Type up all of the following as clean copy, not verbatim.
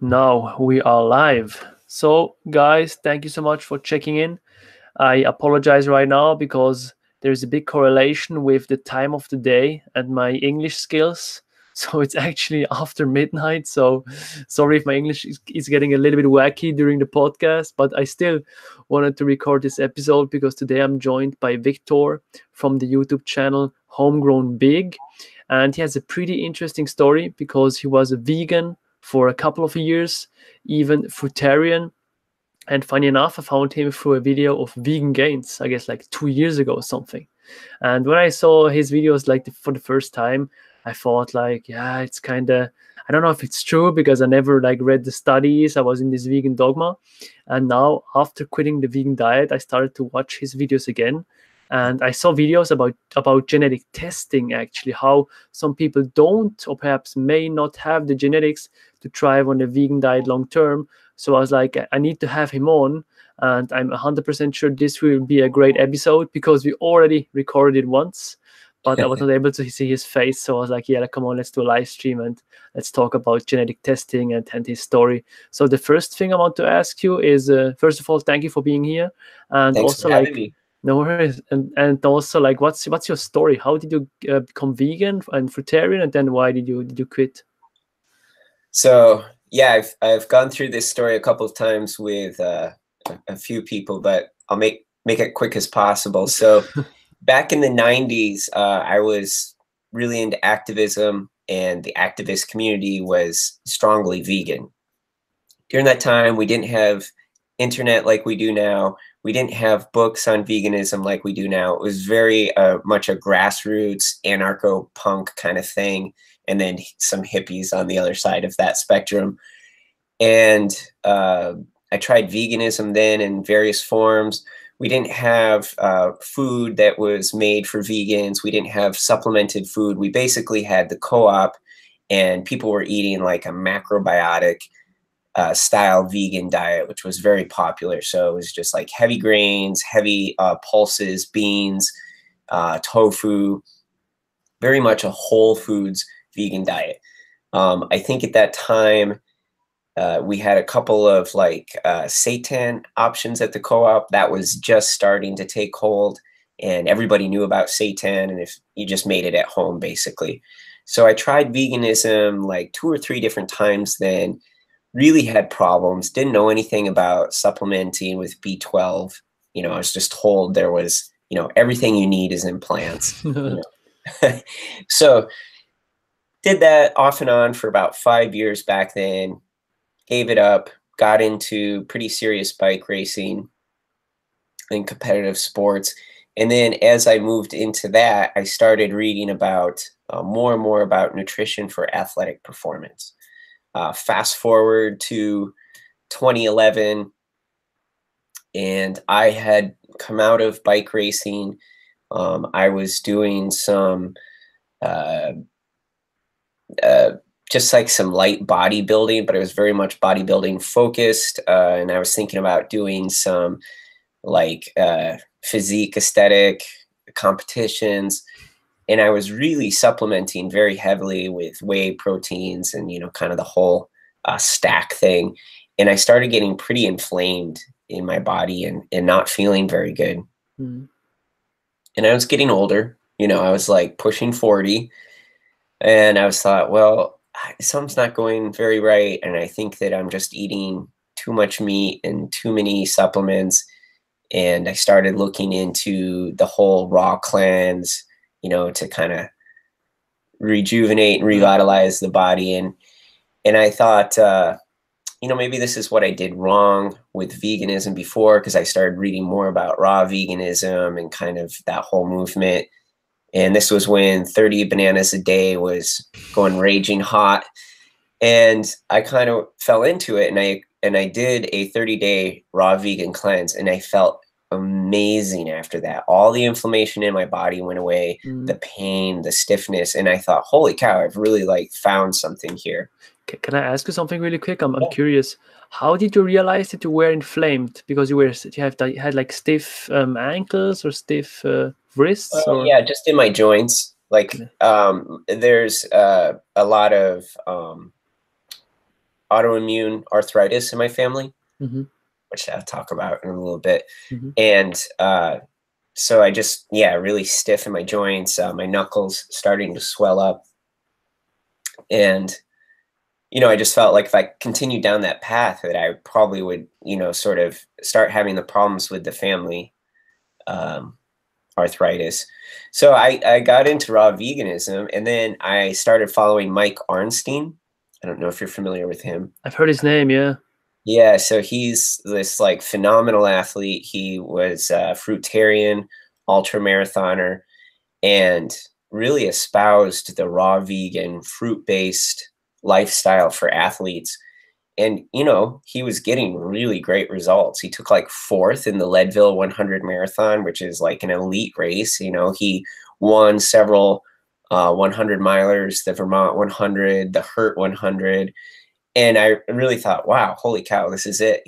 Now we are live. So, guys, thank you so much for checking in. I apologize right now because there's a big correlation with the time of the day and my English skills. So, it's actually after midnight. So, sorry if my English is getting a little bit wacky during the podcast, but I still wanted to record this episode because today I'm joined by Victor from the YouTube channel Homegrown Big. And he has a pretty interesting story because he was a vegan for a couple of years, even fruitarian. And funny enough, I found him through a video of vegan gains, I guess like 2 years ago or something. And when I saw his videos for the first time, I thought like, yeah, it's kind of, I don't know if it's true because I never like read the studies. I was in this vegan dogma. And now after quitting the vegan diet, I started to watch his videos again. And I saw videos about genetic testing, actually, how some people don't or perhaps may not have the genetics to thrive on a vegan diet long term. So I was like, I need to have him on. And I'm 100% sure this will be a great episode because we already recorded it once, but I was not able to see his face. So I was like, yeah, come on, let's do a live stream and let's talk about genetic testing and his story. So the first thing I want to ask you is, first of all, thank you for being here. And Thanks also for having me. no worries. And also like, what's your story? How did you become vegan and fruitarian? And then why did you quit? So yeah, I've gone through this story a couple of times with a few people, but I'll make it quick as possible. So back in the 90s, I was really into activism, and the activist community was strongly vegan. During that time, we didn't have internet like we do now. We didn't have books on veganism like we do now. It was very much a grassroots anarcho-punk kind of thing, and then some hippies on the other side of that spectrum. And I tried veganism then in various forms. We didn't have food that was made for vegans. We didn't have supplemented food. We basically had the co-op, and people were eating like a macrobiotic style vegan diet, which was very popular. So it was just like heavy grains, heavy pulses, beans, tofu, very much a whole foods vegan diet. I think at that time, we had a couple of like seitan options at the co-op that was just starting to take hold, and everybody knew about seitan, and if you just made it at home, basically. So I tried veganism like 2 or 3 different times then, really had problems, didn't know anything about supplementing with B12. You know, I was just told there was, you know, everything you need is in plants. You know? So did that off and on for about 5 years back then, gave it up, got into pretty serious bike racing and competitive sports. And then as I moved into that, I started reading about more and more about nutrition for athletic performance. Fast forward to 2011, and I had come out of bike racing. I was doing some just like some light bodybuilding, but it was very much bodybuilding focused. And I was thinking about doing some like physique aesthetic competitions. And I was really supplementing very heavily with whey proteins and, you know, kind of the whole stack thing. And I started getting pretty inflamed in my body and not feeling very good. Mm. And I was getting older, you know, I was like pushing 40. And I was thought, well, something's not going very right. And I think that I'm just eating too much meat and too many supplements. And I started looking into the whole raw cleanse, you know, to kind of rejuvenate and revitalize the body. And I thought, you know, maybe this is what I did wrong with veganism before, because I started reading more about raw veganism and kind of that whole movement. And this was when 30 bananas a day was going raging hot. And I kind of fell into it, and I did a 30-day raw vegan cleanse, and I felt amazing after that. All the inflammation in my body went away, the pain, the stiffness, and I thought, holy cow, I've really like found something here. Can I ask you something really quick? I'm curious. How did you realize that you were inflamed? Because you had like stiff ankles or stiff wrists? Or? Yeah, just in my joints. Like there's a lot of autoimmune arthritis in my family, Mm-hmm. which I'll talk about in a little bit. Mm-hmm. And so I just, really stiff in my joints, my knuckles starting to swell up. And, I just felt like if I continued down that path that I probably would, sort of start having the problems with the family arthritis. So I got into raw veganism, and then I started following Mike Arnstein. I don't know if you're familiar with him. I've heard his name, yeah. Yeah, so he's this like phenomenal athlete. He was a fruitarian, ultra marathoner, and really espoused the raw vegan, fruit-based lifestyle for athletes. And, he was getting really great results. He took like 4th in the Leadville 100 marathon, which is like an elite race. He won several 100 milers, the Vermont 100, the Hurt 100. And I really thought, wow, holy cow, this is it,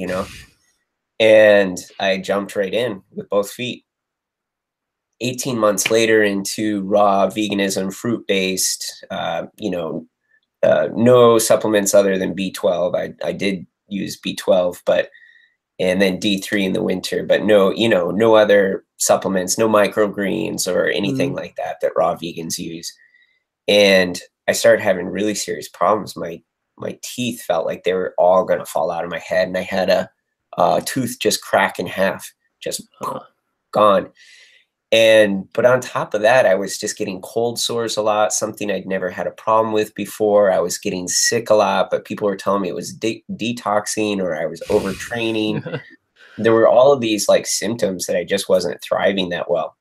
And I jumped right in with both feet. 18 months later into raw veganism, fruit-based, no supplements other than B12. I did use B12, and then D3 in the winter, but no other supplements, no microgreens or anything like that raw vegans use. And I started having really serious problems. My teeth felt like they were all going to fall out of my head, and I had a tooth just crack in half, just gone. But on top of that, I was just getting cold sores a lot, something I'd never had a problem with before. I was getting sick a lot, but people were telling me it was detoxing or I was overtraining. There were all of these like symptoms that I just wasn't thriving that well.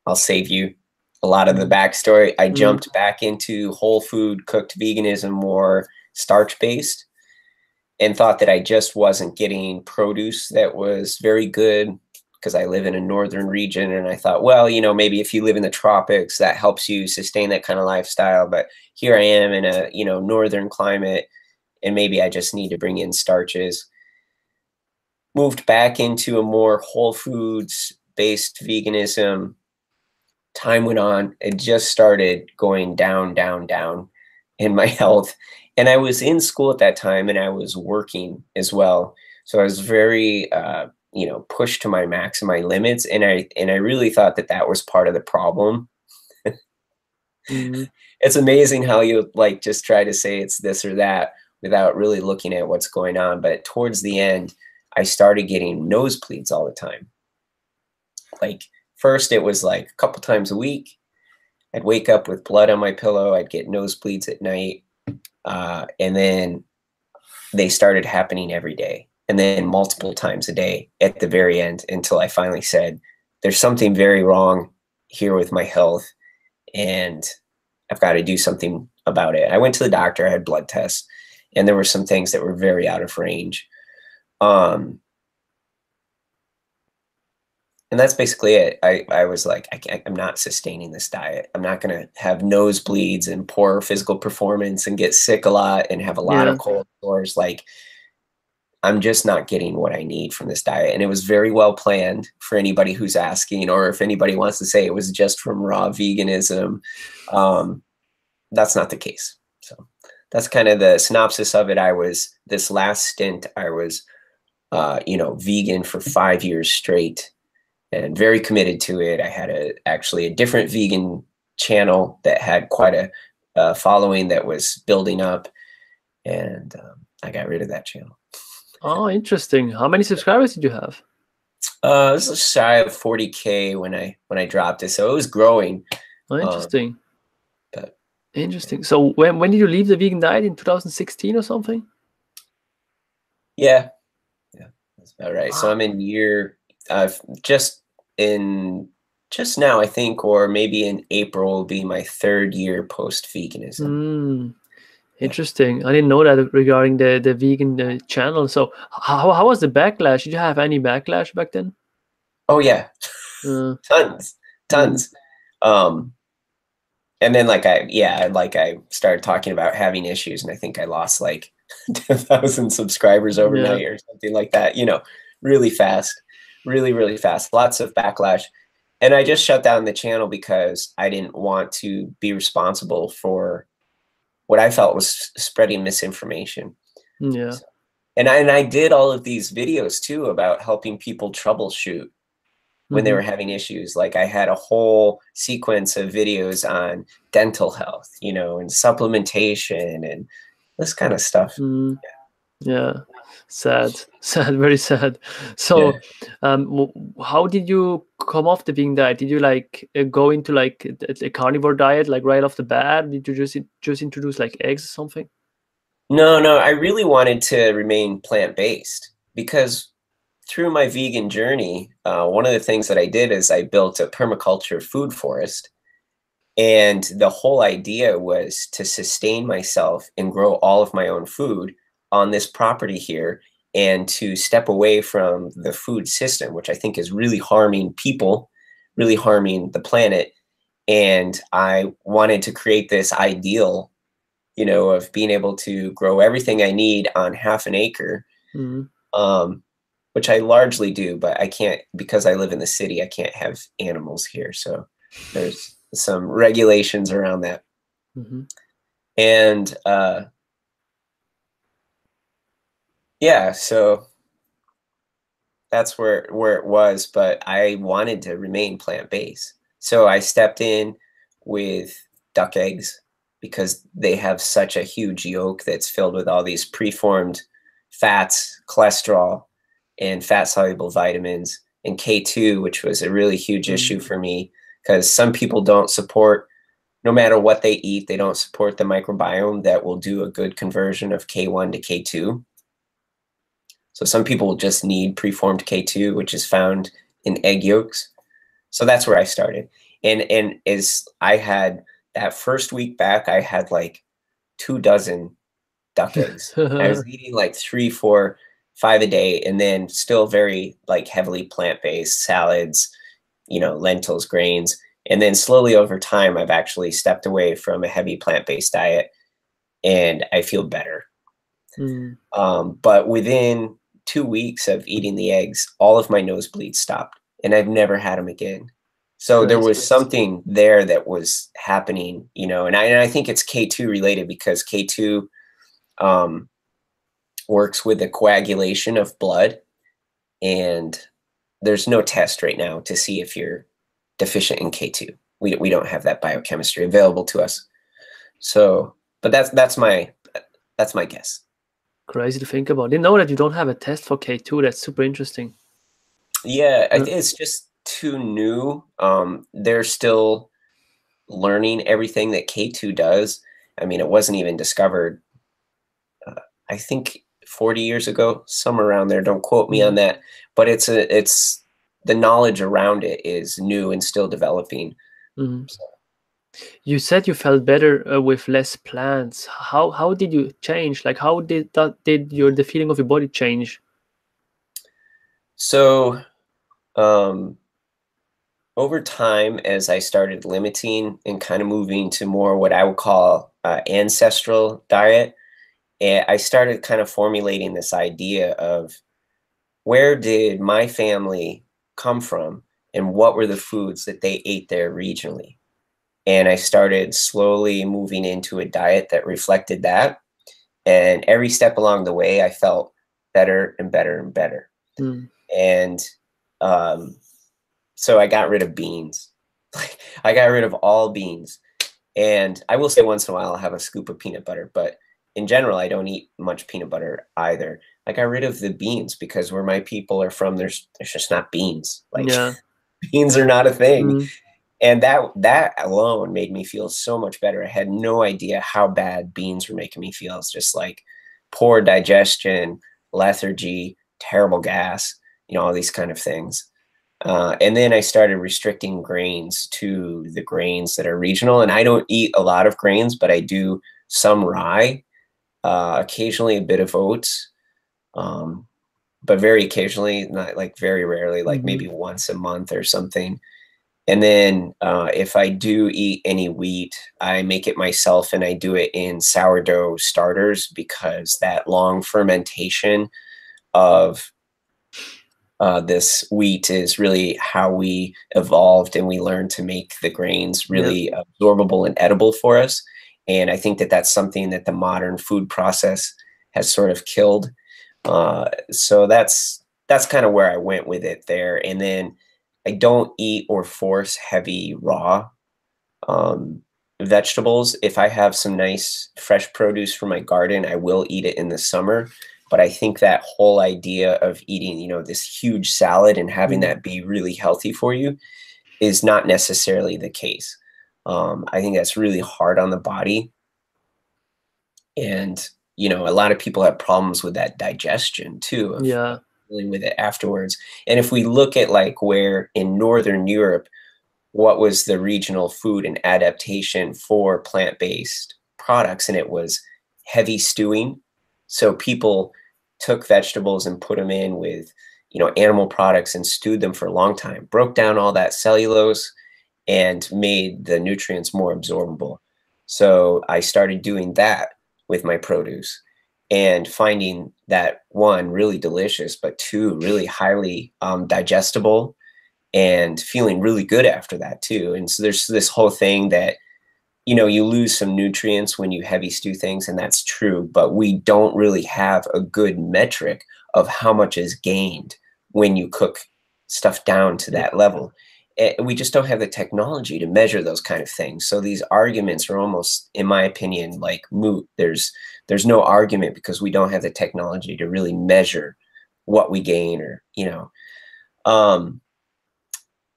I'll save you a lot of the backstory. I jumped back into whole food cooked veganism, more starch-based, and thought that I just wasn't getting produce that was very good, because I live in a northern region, and I thought, well, maybe if you live in the tropics, that helps you sustain that kind of lifestyle. But here I am in a, northern climate, and maybe I just need to bring in starches. Moved back into a more whole foods based veganism. Time went on. It just started going down, down, down in my health. And I was in school at that time, and I was working as well. So I was very, pushed to my max and my limits. And I really thought that was part of the problem. It's amazing how you like just try to say it's this or that without really looking at what's going on. But towards the end, I started getting nosebleeds all the time. Like first it was like a couple times a week. I'd wake up with blood on my pillow. I'd get nosebleeds at night. And then they started happening every day, and then multiple times a day at the very end, until I finally said, there's something very wrong here with my health, and I've got to do something about it. I went to the doctor, I had blood tests, and there were some things that were very out of range. And that's basically it. I was like, I'm not sustaining this diet. I'm not going to have nosebleeds and poor physical performance and get sick a lot and have a lot of cold sores. Like, I'm just not getting what I need from this diet. And it was very well planned, for anybody who's asking, or if anybody wants to say it was just from raw veganism. That's not the case. So that's kind of the synopsis of it. This last stint, I was, vegan for 5 years straight, and very committed to it. I had actually a different vegan channel that had quite a following that was building up, and I got rid of that channel. Oh, interesting. How many subscribers did you have? This was shy of 40K when I dropped it, so it was growing. Oh, interesting. But interesting. So when did you leave the vegan diet, in 2016 or something? Yeah, that's about right. Wow. So I'm in year just now, I think, or maybe in April will be my 3rd year post veganism. Interesting. I didn't know that regarding the vegan channel. So how was the backlash? Did you have any backlash back then? Oh yeah, tons. And then I started talking about having issues, and I think I lost like 2,000 subscribers overnight or something like that. Really fast, really fast. Lots of backlash. And I just shut down the channel because I didn't want to be responsible for what I felt was spreading misinformation. Yeah. And I did all of these videos too about helping people troubleshoot when they Mm-hmm. were having issues. Like I had a whole sequence of videos on dental health, you know, and supplementation and this kind of stuff. Mm, yeah. Sad. Sad. Very sad. Yeah. So, how did you come off the vegan diet? Did you like go into like a carnivore diet like right off the bat? Did you just introduce like eggs or something? No, no, I really wanted to remain plant-based because through my vegan journey, one of the things that I did is I built a permaculture food forest. And the whole idea was to sustain myself and grow all of my own food on this property here and to step away from the food system, which I think is really harming people, really harming the planet. And I wanted to create this ideal, you know, of being able to grow everything I need on half an acre, Mm, um, which I largely do, but I can't, because I live in the city, I can't have animals here. So there's some regulations around that. mm-hmm. And yeah, so that's where it was, but I wanted to remain plant-based. So I stepped in with duck eggs because they have such a huge yolk that's filled with all these preformed fats, cholesterol, and fat-soluble vitamins, and K2, which was a really huge issue for me because some people don't support, no matter what they eat, they don't support the microbiome that will do a good conversion of K1 to K2. So some people just need preformed K2, which is found in egg yolks. So that's where I started. And as I had that first week back, I had like 24 duck eggs. I was eating like 3, 4, 5 a day, and then still very like heavily plant-based salads, you know, lentils, grains. And then slowly over time, I've actually stepped away from a heavy plant-based diet and I feel better. Mm, But within 2 weeks of eating the eggs, all of my nosebleeds stopped and I've never had them again. So there crazy. was something there that was happening, you know, and I think it's K2 related because K2 works with the coagulation of blood, and there's no test right now to see if you're deficient in K2. We don't have that biochemistry available to us. So, but that's my guess. Crazy to think about. Didn't know that you don't have a test for K2. That's super interesting. Yeah, it's just too new. They're still learning everything that K2 does. I mean, it wasn't even discovered, I think 40 years ago, somewhere around there. Don't quote me on that, but it's the knowledge around it is new and still developing. Mm. You said you felt better with less plants. How did you change? Like how did the feeling of your body change? So, over time, as I started limiting and kind of moving to more what I would call ancestral diet, and I started kind of formulating this idea of where did my family come from and what were the foods that they ate there regionally. And I started slowly moving into a diet that reflected that. And every step along the way, I felt better and better and better. Mm. And so I got rid of beans. I got rid of all beans. And I will say once in a while I'll have a scoop of peanut butter, but in general, I don't eat much peanut butter either. I got rid of the beans because where my people are from, there's just not beans. Like Yeah. beans are not a thing. Mm. And that alone made me feel so much better. I had no idea how bad beans were making me feel. It's just like poor digestion, lethargy, terrible gas, you know, all these kind of things. And then I started restricting grains to the grains that are regional. And I don't eat a lot of grains, but I do some rye, occasionally a bit of oats, but very occasionally, not like very rarely, like maybe once a month or something. And then if I do eat any wheat, I make it myself and I do it in sourdough starters because that long fermentation of this wheat is really how we evolved and we learned to make the grains really absorbable and edible for us. And I think that that's something that the modern food process has sort of killed. So that's kind of where I went with it there. And then I don't eat or force heavy raw vegetables. If I have some nice fresh produce from my garden, I will eat it in the summer. But I think that whole idea of eating, you know, this huge salad and having that be really healthy for you is not necessarily the case. I think that's really hard on the body. And, you know, a lot of people have problems with that digestion too, of dealing with it afterwards. And if we look at like where in Northern Europe, what was the regional food and adaptation for plant-based products, and it was heavy stewing. So people took vegetables and put them in with, you know, animal products and stewed them for a long time, broke down all that cellulose and made the nutrients more absorbable. So I started doing that with my produce and finding that, one, really delicious, but two, really highly digestible, and feeling really good after that too. And so there's this whole thing that, you know, you lose some nutrients when you heavy stew things, and that's true, but we don't really have a good metric of how much is gained when you cook stuff down to that level. We just don't have the technology to measure those kind of things. So these arguments are almost, in my opinion, like moot. There's no argument because we don't have the technology to really measure what we gain, or, you know.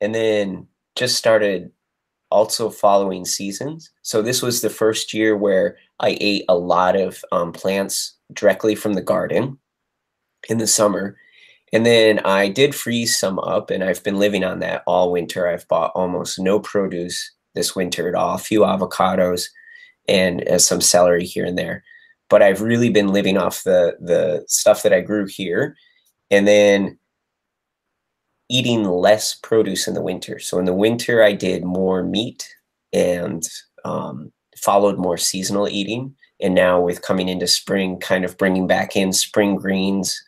And then just started also following seasons. So this was the first year where I ate a lot of plants directly from the garden in the summer. And then I did freeze some up, and I've been living on that all winter. I've bought almost no produce this winter at all, a few avocados and some celery here and there. But I've really been living off the stuff that I grew here, and then eating less produce in the winter. So in the winter, I did more meat and followed more seasonal eating. And now with coming into spring, kind of bringing back in spring greens,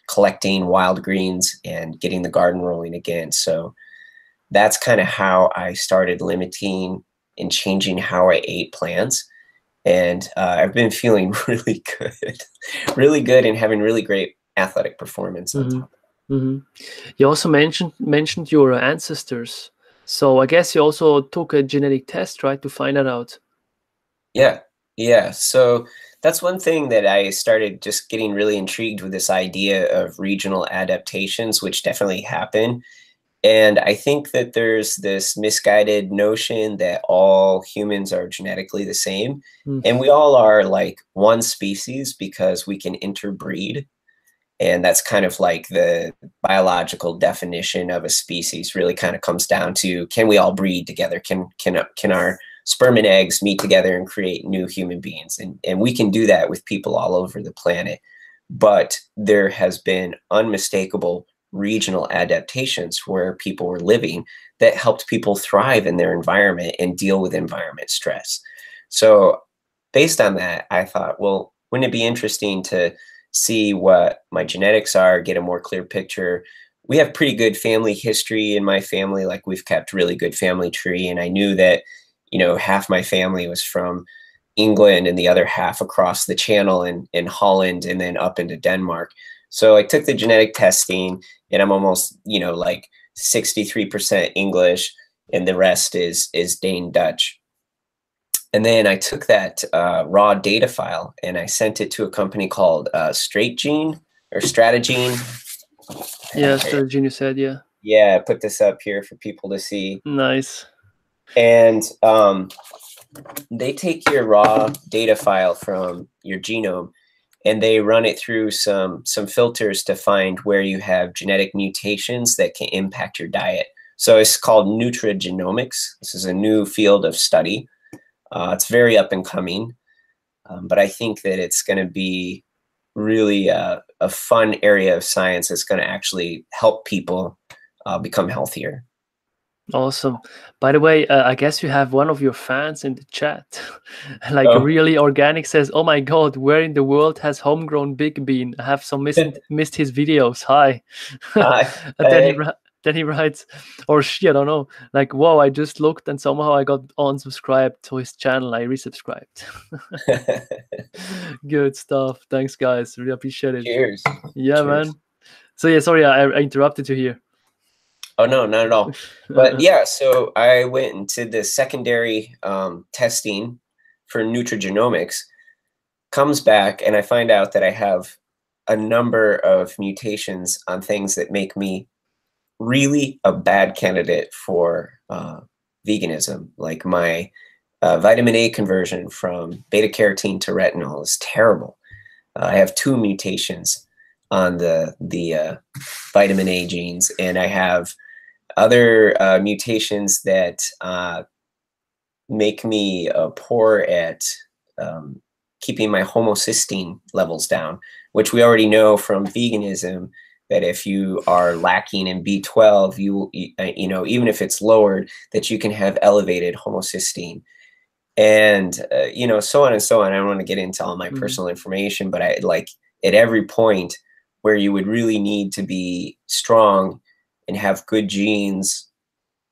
collecting wild greens and getting the garden rolling again. So that's kind of how I started limiting and changing how I ate plants. And I've been feeling really good and having really great athletic performance on top. You also mentioned your ancestors. So I guess you also took a genetic test, right, to find that out. Yeah. So that's one thing that I started just getting really intrigued with, this idea of regional adaptations, which definitely happen. And I think that there's this misguided notion that all humans are genetically the same. And we all are like one species because we can interbreed. And that's kind of like the biological definition of a species. Really kind of comes down to, can we all breed together? Can our sperm and eggs meet together and create new human beings? And we can do that with people all over the planet. But there has been unmistakable regional adaptations where people were living that helped people thrive in their environment and deal with environment stress. So based on that, I thought, well, wouldn't it be interesting to see what my genetics are, get a more clear picture? We have pretty good family history in my family. Like, we've kept really good family tree. And I knew that, you know, half my family was from England and the other half across the channel in Holland and then up into Denmark. So I took the genetic testing, and I'm almost, you know, like 63% English, and the rest is Dane Dutch. And then I took that raw data file and I sent it to a company called Strategene or Strategene. Yeah, Strategene, you said, yeah. Yeah, I put this up here for people to see. Nice. And they take your raw data file from your genome and they run it through some filters to find where you have genetic mutations that can impact your diet. So it's called nutrigenomics. This is a new field of study. It's very up and coming, but I think that it's going to be really a fun area of science that's going to actually help people become healthier. Awesome. By the way, I guess you have one of your fans in the chat. Like, Really Organic says, "Oh my God, where in the world has homegrown Big Bean? I have some missed his videos. Hi." Hi. And then Then he writes, or she, I don't know, like, whoa, I just looked and somehow I got unsubscribed to his channel. I resubscribed. Good stuff. Thanks, guys. Really appreciate it. Cheers. Yeah, Cheers. man. So yeah, sorry, I interrupted you here. Oh, no, not at all. But yeah, so I went into the secondary testing for nutrigenomics, comes back, and I find out that I have a number of mutations on things that make me really a bad candidate for veganism. Like my vitamin A conversion from beta carotene to retinol is terrible. I have 2 mutations on the vitamin A genes, and I have other mutations that make me poor at keeping my homocysteine levels down, which we already know from veganism that if you are lacking in B12, you know, even if it's lowered, that you can have elevated homocysteine, and you know, so on and so on. I don't want to get into all my personal information, but I like at every point where you would really need to be strong and have good genes,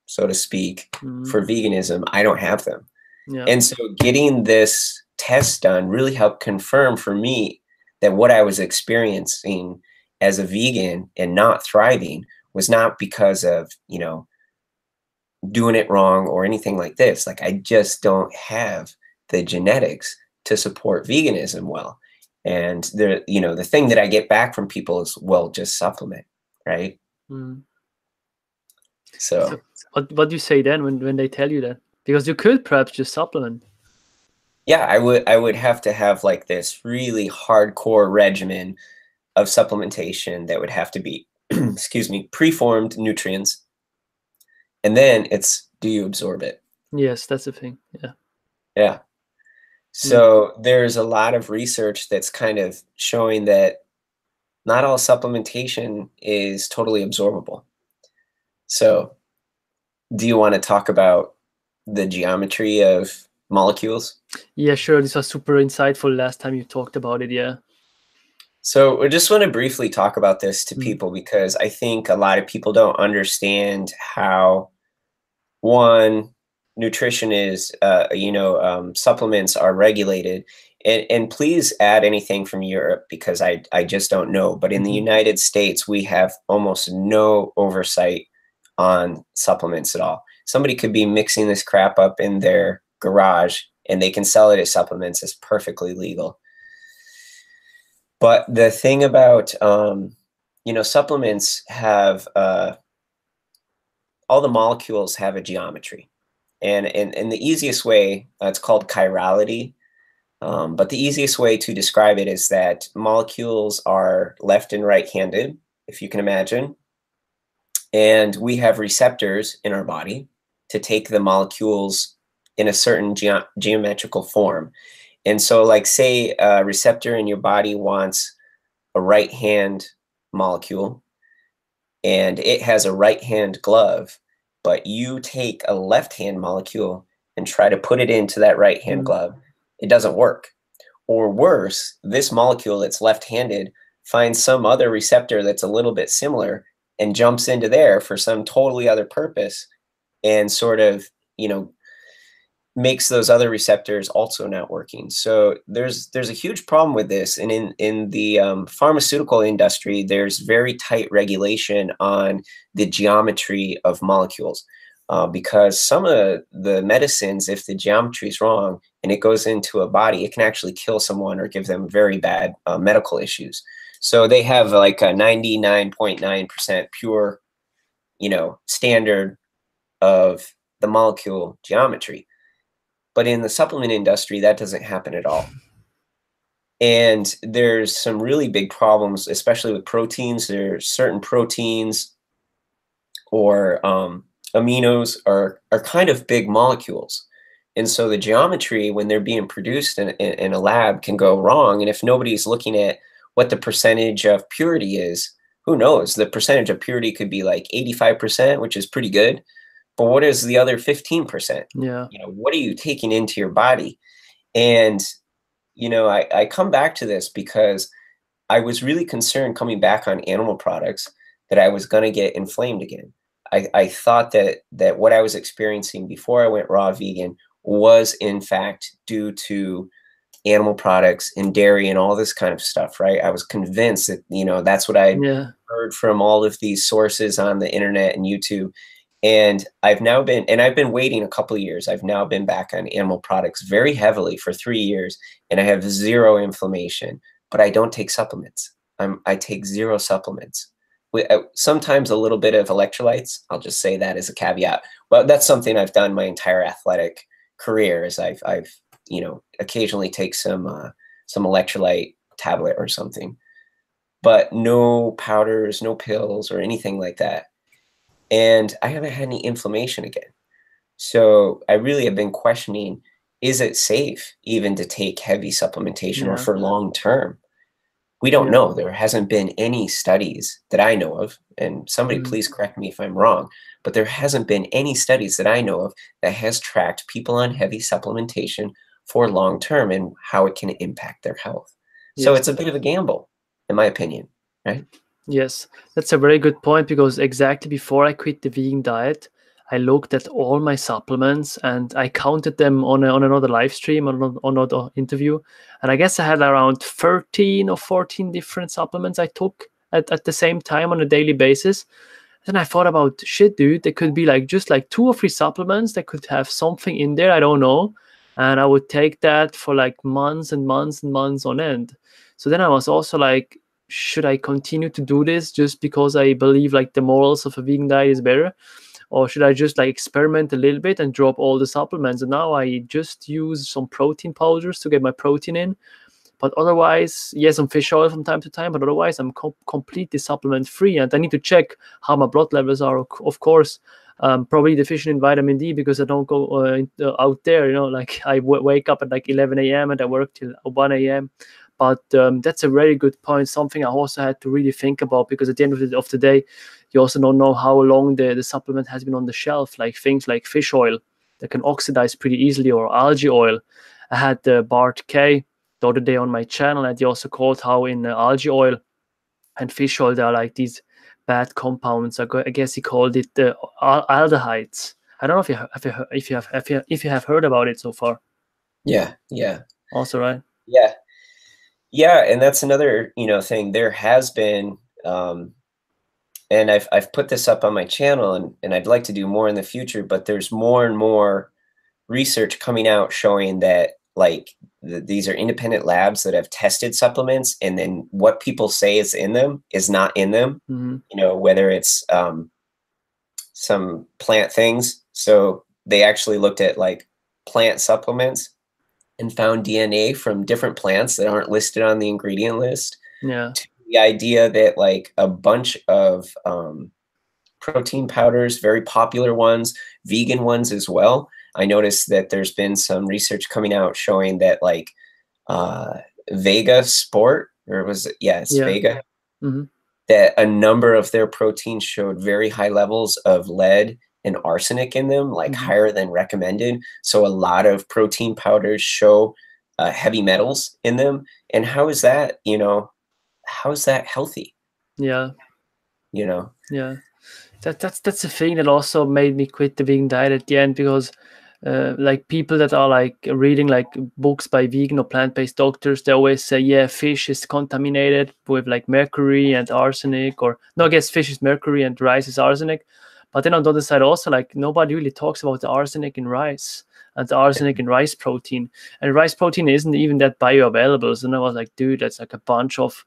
so to speak, for veganism, I don't have them. Yeah. And so getting this test done really helped confirm for me that what I was experiencing as a vegan and not thriving was not because of, you know, doing it wrong or anything like this. Like, I just don't have the genetics to support veganism well. And the, you know, the thing that I get back from people is, well, just supplement, right? So what do you say then when they tell you that? Because you could perhaps just supplement. yeah, I would have to have like this really hardcore regimen of supplementation that would have to be, excuse me, preformed nutrients. And then it's, do you absorb it? Yes, that's the thing. Yeah. Yeah. So there's a lot of research that's kind of showing that not all supplementation is totally absorbable. So do you want to talk about the geometry of molecules? Yeah, sure. This was super insightful last time you talked about it. Yeah. So I just want to briefly talk about this to people, because I think a lot of people don't understand how, one, nutrition is, you know, supplements are regulated. And please add anything from Europe, because I just don't know. But in the United States, we have almost no oversight on supplements at all. Somebody could be mixing this crap up in their garage and they can sell it as supplements. It's perfectly legal. But the thing about, you know, supplements have, all the molecules have a geometry. And the easiest way, it's called chirality. But the easiest way to describe it is that molecules are left and right-handed, if you can imagine. And we have receptors in our body to take the molecules in a certain geometrical form. And so, like, say a receptor in your body wants a right-hand molecule, and it has a right-hand glove, but you take a left-hand molecule and try to put it into that right-hand glove, it doesn't work. Or worse, this molecule that's left-handed finds some other receptor that's a little bit similar and jumps into there for some totally other purpose, and sort of, you know, makes those other receptors also not working. So there's a huge problem with this. And in the pharmaceutical industry, there's very tight regulation on the geometry of molecules, because some of the medicines, if the geometry is wrong and it goes into a body, it can actually kill someone or give them very bad medical issues. So they have like a 99.9% pure, you know, standard of the molecule geometry. But in the supplement industry, that doesn't happen at all. And there's some really big problems, especially with proteins. There's certain proteins or aminos are kind of big molecules. And so the geometry, when they're being produced in a lab, can go wrong. And if nobody's looking at what the percentage of purity is, who knows? The percentage of purity could be like 85%, which is pretty good. But what is the other 15%? Yeah. You know, what are you taking into your body? And, you know, I come back to this because I was really concerned coming back on animal products that I was going to get inflamed again. I thought that what I was experiencing before I went raw vegan was in fact due to animal products and dairy and all this kind of stuff, right? I was convinced that, you know, that's what I Yeah. heard from all of these sources on the internet and YouTube. And I've been waiting a couple of years. I've now been back on animal products very heavily for 3 years, and I have zero inflammation, but I don't take supplements. I take zero supplements. Sometimes a little bit of electrolytes. I'll just say that as a caveat. But that's something I've done my entire athletic career. Is I've you know, occasionally take some electrolyte tablet or something, but no powders, no pills or anything like that. And I haven't had any inflammation again. So I really have been questioning, is it safe even to take heavy supplementation or Yeah. for long term? We don't Yeah. know. There hasn't been any studies that I know of, and somebody Mhm. please correct me if I'm wrong, but there hasn't been any studies that I know of that has tracked people on heavy supplementation for long term and how it can impact their health. So Yes. it's a bit of a gamble, in my opinion, right? Yes, that's a very good point because exactly before I quit the vegan diet, I looked at all my supplements and I counted them on another live stream, on another interview. And I guess I had around 13 or 14 different supplements I took at the same time on a daily basis. Then I thought about shit, dude, there could be like just like 2 or 3 supplements that could have something in there, I don't know. And I would take that for like months and months and months on end. So then I was also like, should I continue to do this just because I believe like the morals of a vegan diet is better? Or should I just like experiment a little bit and drop all the supplements? And now I just use some protein powders to get my protein in. But otherwise, yes, some fish oil from time to time, but otherwise I'm completely supplement free. And I need to check how my blood levels are, of course. Probably deficient in vitamin D because I don't go out there, you know, like I wake up at like 11 a.m. and I work till 1 a.m. But that's a very good point, something I also had to really think about because at the end of the day, you also don't know how long the supplement has been on the shelf, like things like fish oil that can oxidize pretty easily or algae oil. I had Bart K the other day on my channel, and he also called how in algae oil and fish oil there are like these bad compounds. I guess he called it aldehydes. I don't know if you have heard about it so far. Yeah, yeah, Also, right? yeah, yeah. And that's another, you know, thing. There has been, and I've put this up on my channel, and I'd like to do more in the future. But there's more and more research coming out showing that like these are independent labs that have tested supplements, and then what people say is in them is not in them. Mm-hmm. You know, whether it's some plant things. So they actually looked at like plant supplements and found DNA from different plants that aren't listed on the ingredient list. Yeah. To the idea that like a bunch of protein powders, very popular ones, vegan ones as well. I noticed that there's been some research coming out showing that like Vega Sport, or was it? Yeah, it's Yeah. Vega. Mm-hmm. That a number of their proteins showed very high levels of lead and arsenic in them, like Mm-hmm. higher than recommended. So a lot of protein powders show heavy metals in them. And how is that, you know, how is that healthy? Yeah. You know? Yeah. That's the thing that also made me quit the vegan diet at the end because like people that are like reading like books by vegan or plant-based doctors, they always say, yeah, fish is contaminated with like mercury and arsenic, or no, I guess fish is mercury and rice is arsenic. But then on the other side also, like nobody really talks about the arsenic in rice and the arsenic in rice protein, and rice protein isn't even that bioavailable. So I was like, dude, that's like a bunch of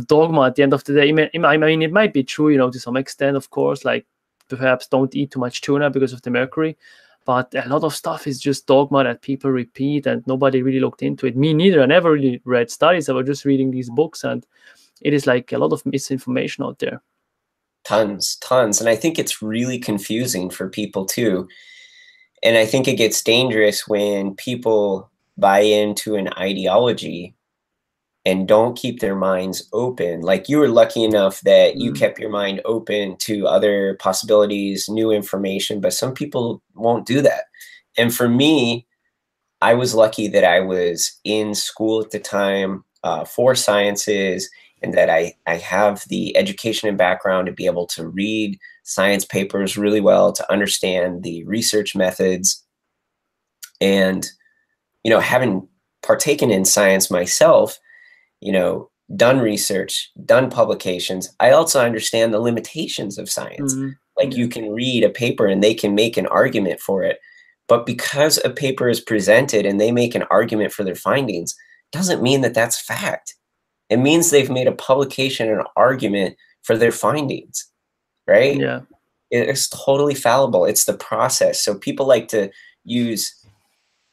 dogma at the end of the day. I mean, it might be true, you know, to some extent, of course, like perhaps don't eat too much tuna because of the mercury. But a lot of stuff is just dogma that people repeat and nobody really looked into it. Me neither. I never really read studies. I was just reading these books, and it is like a lot of misinformation out there. Tons. And I think it's really confusing for people too. And I think it gets dangerous when people buy into an ideology and don't keep their minds open. Like you were lucky enough that you kept your mind open to other possibilities, new information, but some people won't do that. And for me, I was lucky that I was in school at the time. for sciences, and that I have the education and background to be able to read science papers really well, to understand the research methods. And, having partaken in science myself, done research, done publications, I also understand the limitations of science. Like Yeah. you can read a paper and they can make an argument for it. But because a paper is presented and they make an argument for their findings, doesn't mean that that's fact. It means they've made a publication and an argument for their findings, right? Yeah. It's totally fallible. It's the process. So people like to use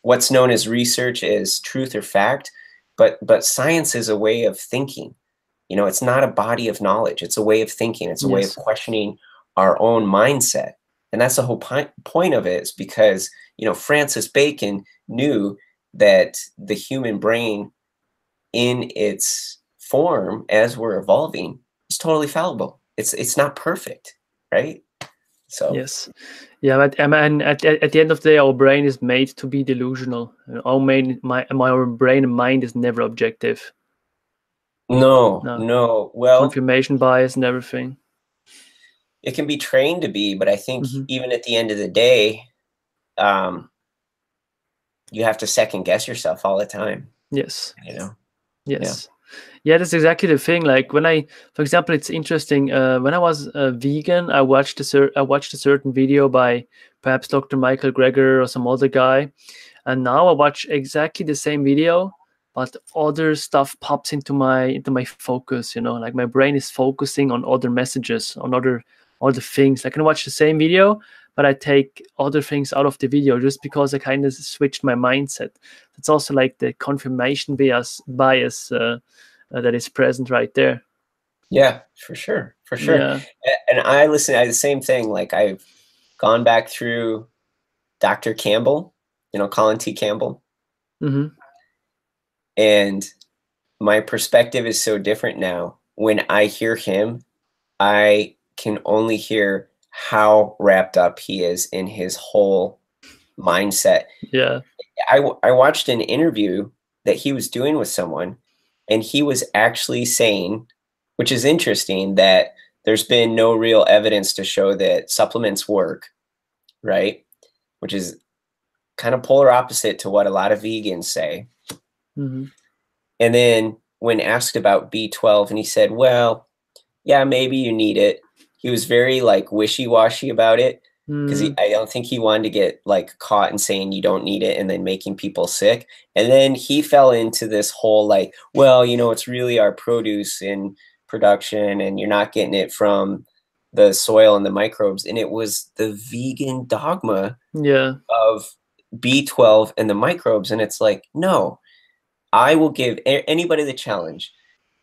what's known as research as truth or fact, but science is a way of thinking. It's not a body of knowledge. It's a way of thinking. It's a way of questioning our own mindset. And that's the whole point of it, is because, Francis Bacon knew that the human brain in its form as we're evolving is totally fallible. It's not perfect, right? So yes, yeah, but I mean, at the end of the day, our brain is made to be delusional. Our brain and mind is never objective. No. Well, confirmation bias and everything. It can be trained to be, but I think even at the end of the day, you have to second guess yourself all the time. Yes. Yes. Yeah, that's exactly the thing. Like for example, it's interesting. When I was vegan, I watched a certain video by perhaps Dr. Michael Greger or some other guy, and now I watch exactly the same video, but other stuff pops into my focus. Like my brain is focusing on other messages, on other things. I can watch the same video, but I take other things out of the video just because I kind of switched my mindset. That's also like the confirmation bias that is present right there. Yeah, for sure. Yeah. And I the same thing. Like I've gone back through Dr. Campbell, Colin T. Campbell. And my perspective is so different now. When I hear him, I can only hear how wrapped up he is in his whole mindset. Yeah. I watched an interview that he was doing with someone, and he was actually saying, which is interesting, that there's been no real evidence to show that supplements work, right? Which is kind of polar opposite to what a lot of vegans say. And then when asked about B12, and he said, well, yeah, maybe you need it. He was very like wishy-washy about it, because I don't think he wanted to get like caught in saying you don't need it and then making people sick. And then he fell into this whole like, well, it's really our produce in production, and you're not getting it from the soil and the microbes. And it was the vegan dogma of B12 and the microbes. And it's like, no, I will give anybody the challenge.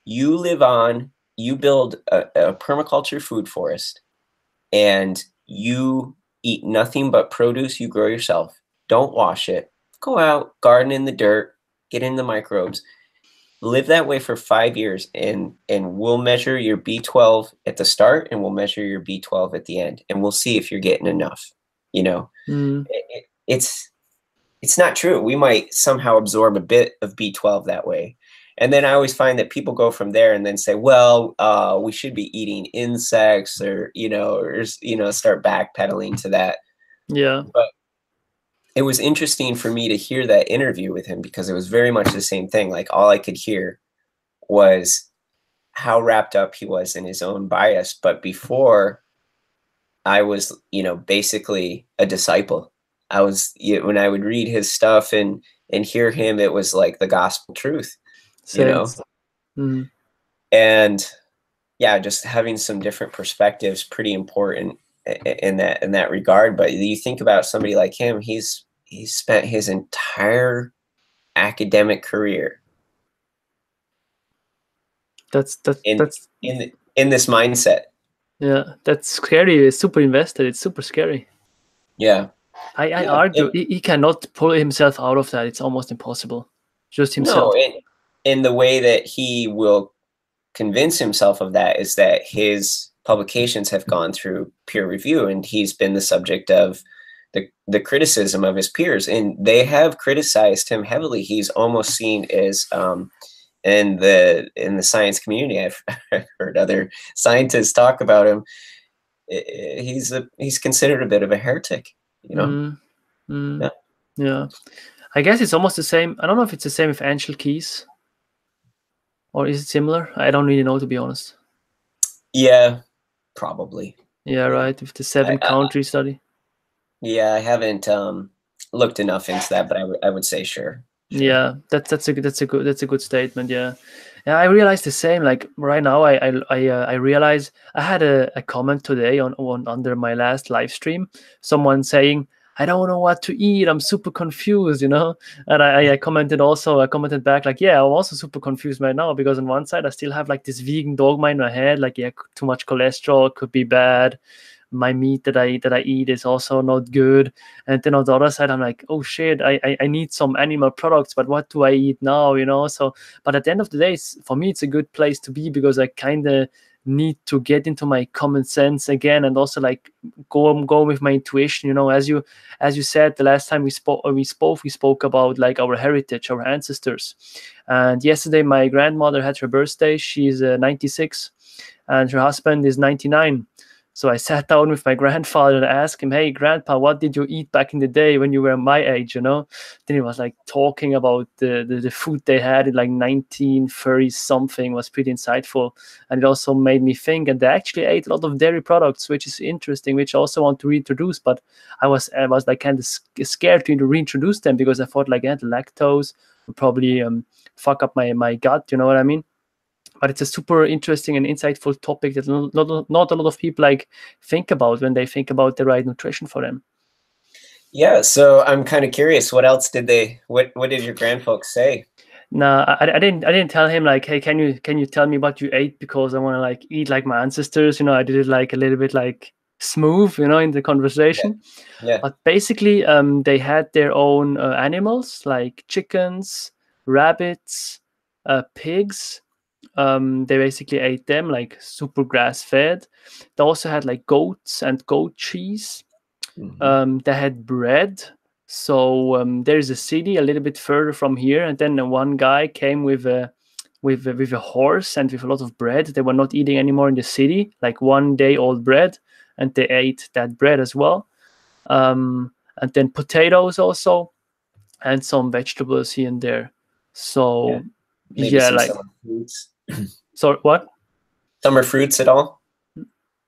You build a permaculture food forest, and you eat nothing but produce you grow yourself. Don't wash it. Go out, garden in the dirt, get in the microbes. Live that way for 5 years, and we'll measure your B12 at the start, and we'll measure your B12 at the end, and we'll see if you're getting enough. It's not true. We might somehow absorb a bit of B12 that way. And then I always find that people go from there and then say, well, we should be eating insects, or start backpedaling to that. Yeah. But it was interesting for me to hear that interview with him, because it was very much the same thing. Like all I could hear was how wrapped up he was in his own bias. But before, I was, basically a disciple. I was, when I would read his stuff and hear him, it was like the gospel truth. And yeah, just having some different perspectives, pretty important in that regard. But you think about somebody like him, he's spent his entire academic career in this mindset. Yeah, that's scary. It's super invested. It's super scary. Yeah. I argue he cannot pull himself out of that. It's almost impossible. Just himself. No, and the way that he will convince himself of that is that his publications have gone through peer review, and he's been the subject of the criticism of his peers, and they have criticized him heavily. He's almost seen as in the science community. I've heard other scientists talk about him. He's considered a bit of a heretic, you know. Yeah. Yeah, I guess it's almost the same. I don't know if it's the same with Angel Keys, or is it similar? I don't really know, to be honest. Yeah, probably. Yeah, right, with the 7-country study. Yeah, I haven't looked enough into that, but I would say sure. Yeah, that's a good statement. Yeah, yeah. I realized the same. Like right now, I realize I had a comment today on under my last live stream. Someone saying, "I don't know what to eat. I'm super confused," And I commented also. I commented back like, "Yeah, I'm also super confused right now because on one side I still have like this vegan dogma in my head. Like, yeah, too much cholesterol could be bad. My meat that I eat is also not good. And then on the other side, I'm like, oh shit, I need some animal products, but what do I eat now? So, but at the end of the day, for me, it's a good place to be because I kind of need to get into my common sense again and also like go with my intuition. As you said the last time we spoke about like our heritage, our ancestors. And yesterday my grandmother had her birthday. She's 96 and her husband is 99. So I sat down with my grandfather and asked him, "Hey, Grandpa, what did you eat back in the day when you were my age?" Then he was like talking about the food they had in like 1930 something. Was pretty insightful, and it also made me think. And they actually ate a lot of dairy products, which is interesting, which I also want to reintroduce. But I was like kind of scared to reintroduce them because I thought like, the lactose would probably fuck up my gut. You know what I mean? But it's a super interesting and insightful topic that not a lot of people like think about when they think about the right nutrition for them. Yeah, so I'm kind of curious, what else did what did your grandfolks say? No, I didn't tell him like, hey, can you tell me what you ate because I want to like eat like my ancestors. I did it like a little bit like smooth, in the conversation. Yeah. But basically, they had their own animals like chickens, rabbits, pigs. They basically ate them like super grass fed. They also had like goats and goat cheese. They had bread. So there's a city a little bit further from here, and then one guy came with a horse and with a lot of bread. They were not eating anymore in the city, like 1 day old bread, and they ate that bread as well. And then potatoes also, and some vegetables here and there. So Maybe yeah, some like summer fruits. so what? Summer fruits at all?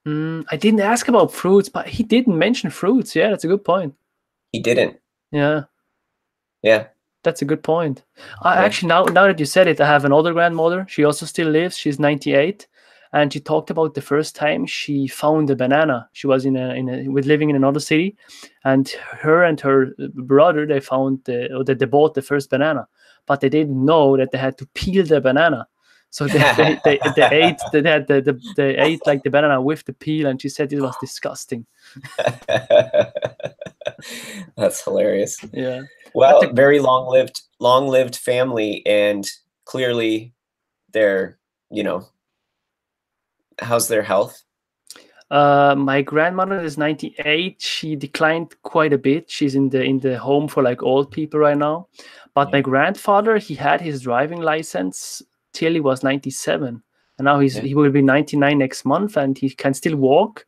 I didn't ask about fruits, but he didn't mention fruits. Yeah, that's a good point. He didn't. Yeah, Yeah. that's a good point. Yeah. Actually, now that you said it, I have another grandmother. She also still lives. She's 98, and she talked about the first time she found a banana. She was with living in another city, and her brother they found they bought the first banana, but they didn't know that they had to peel the banana. So they ate they ate like the banana with the peel, and she said it was disgusting. That's hilarious. Yeah. Well, very long-lived family, and clearly they're, how's their health? My grandmother is 98. She declined quite a bit. She's in the home for like old people right now. But my grandfather, he had his driving license till he was 97, and now he will be 99 next month, and he can still walk.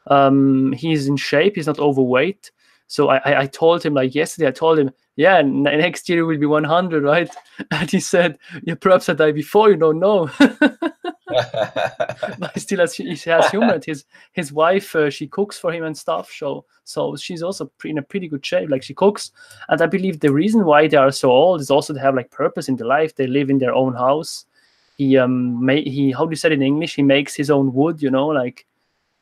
He's in shape. He's not overweight. So I told him like yesterday. I told him, yeah, next year will be 100, right? And he said, yeah, perhaps I die before. You don't know. But he has humor. His wife, she cooks for him and stuff. So she's also in a pretty good shape. Like she cooks, and I believe the reason why they are so old is also to have like purpose in their life. They live in their own house. He how do you say it in English? He makes his own wood. Like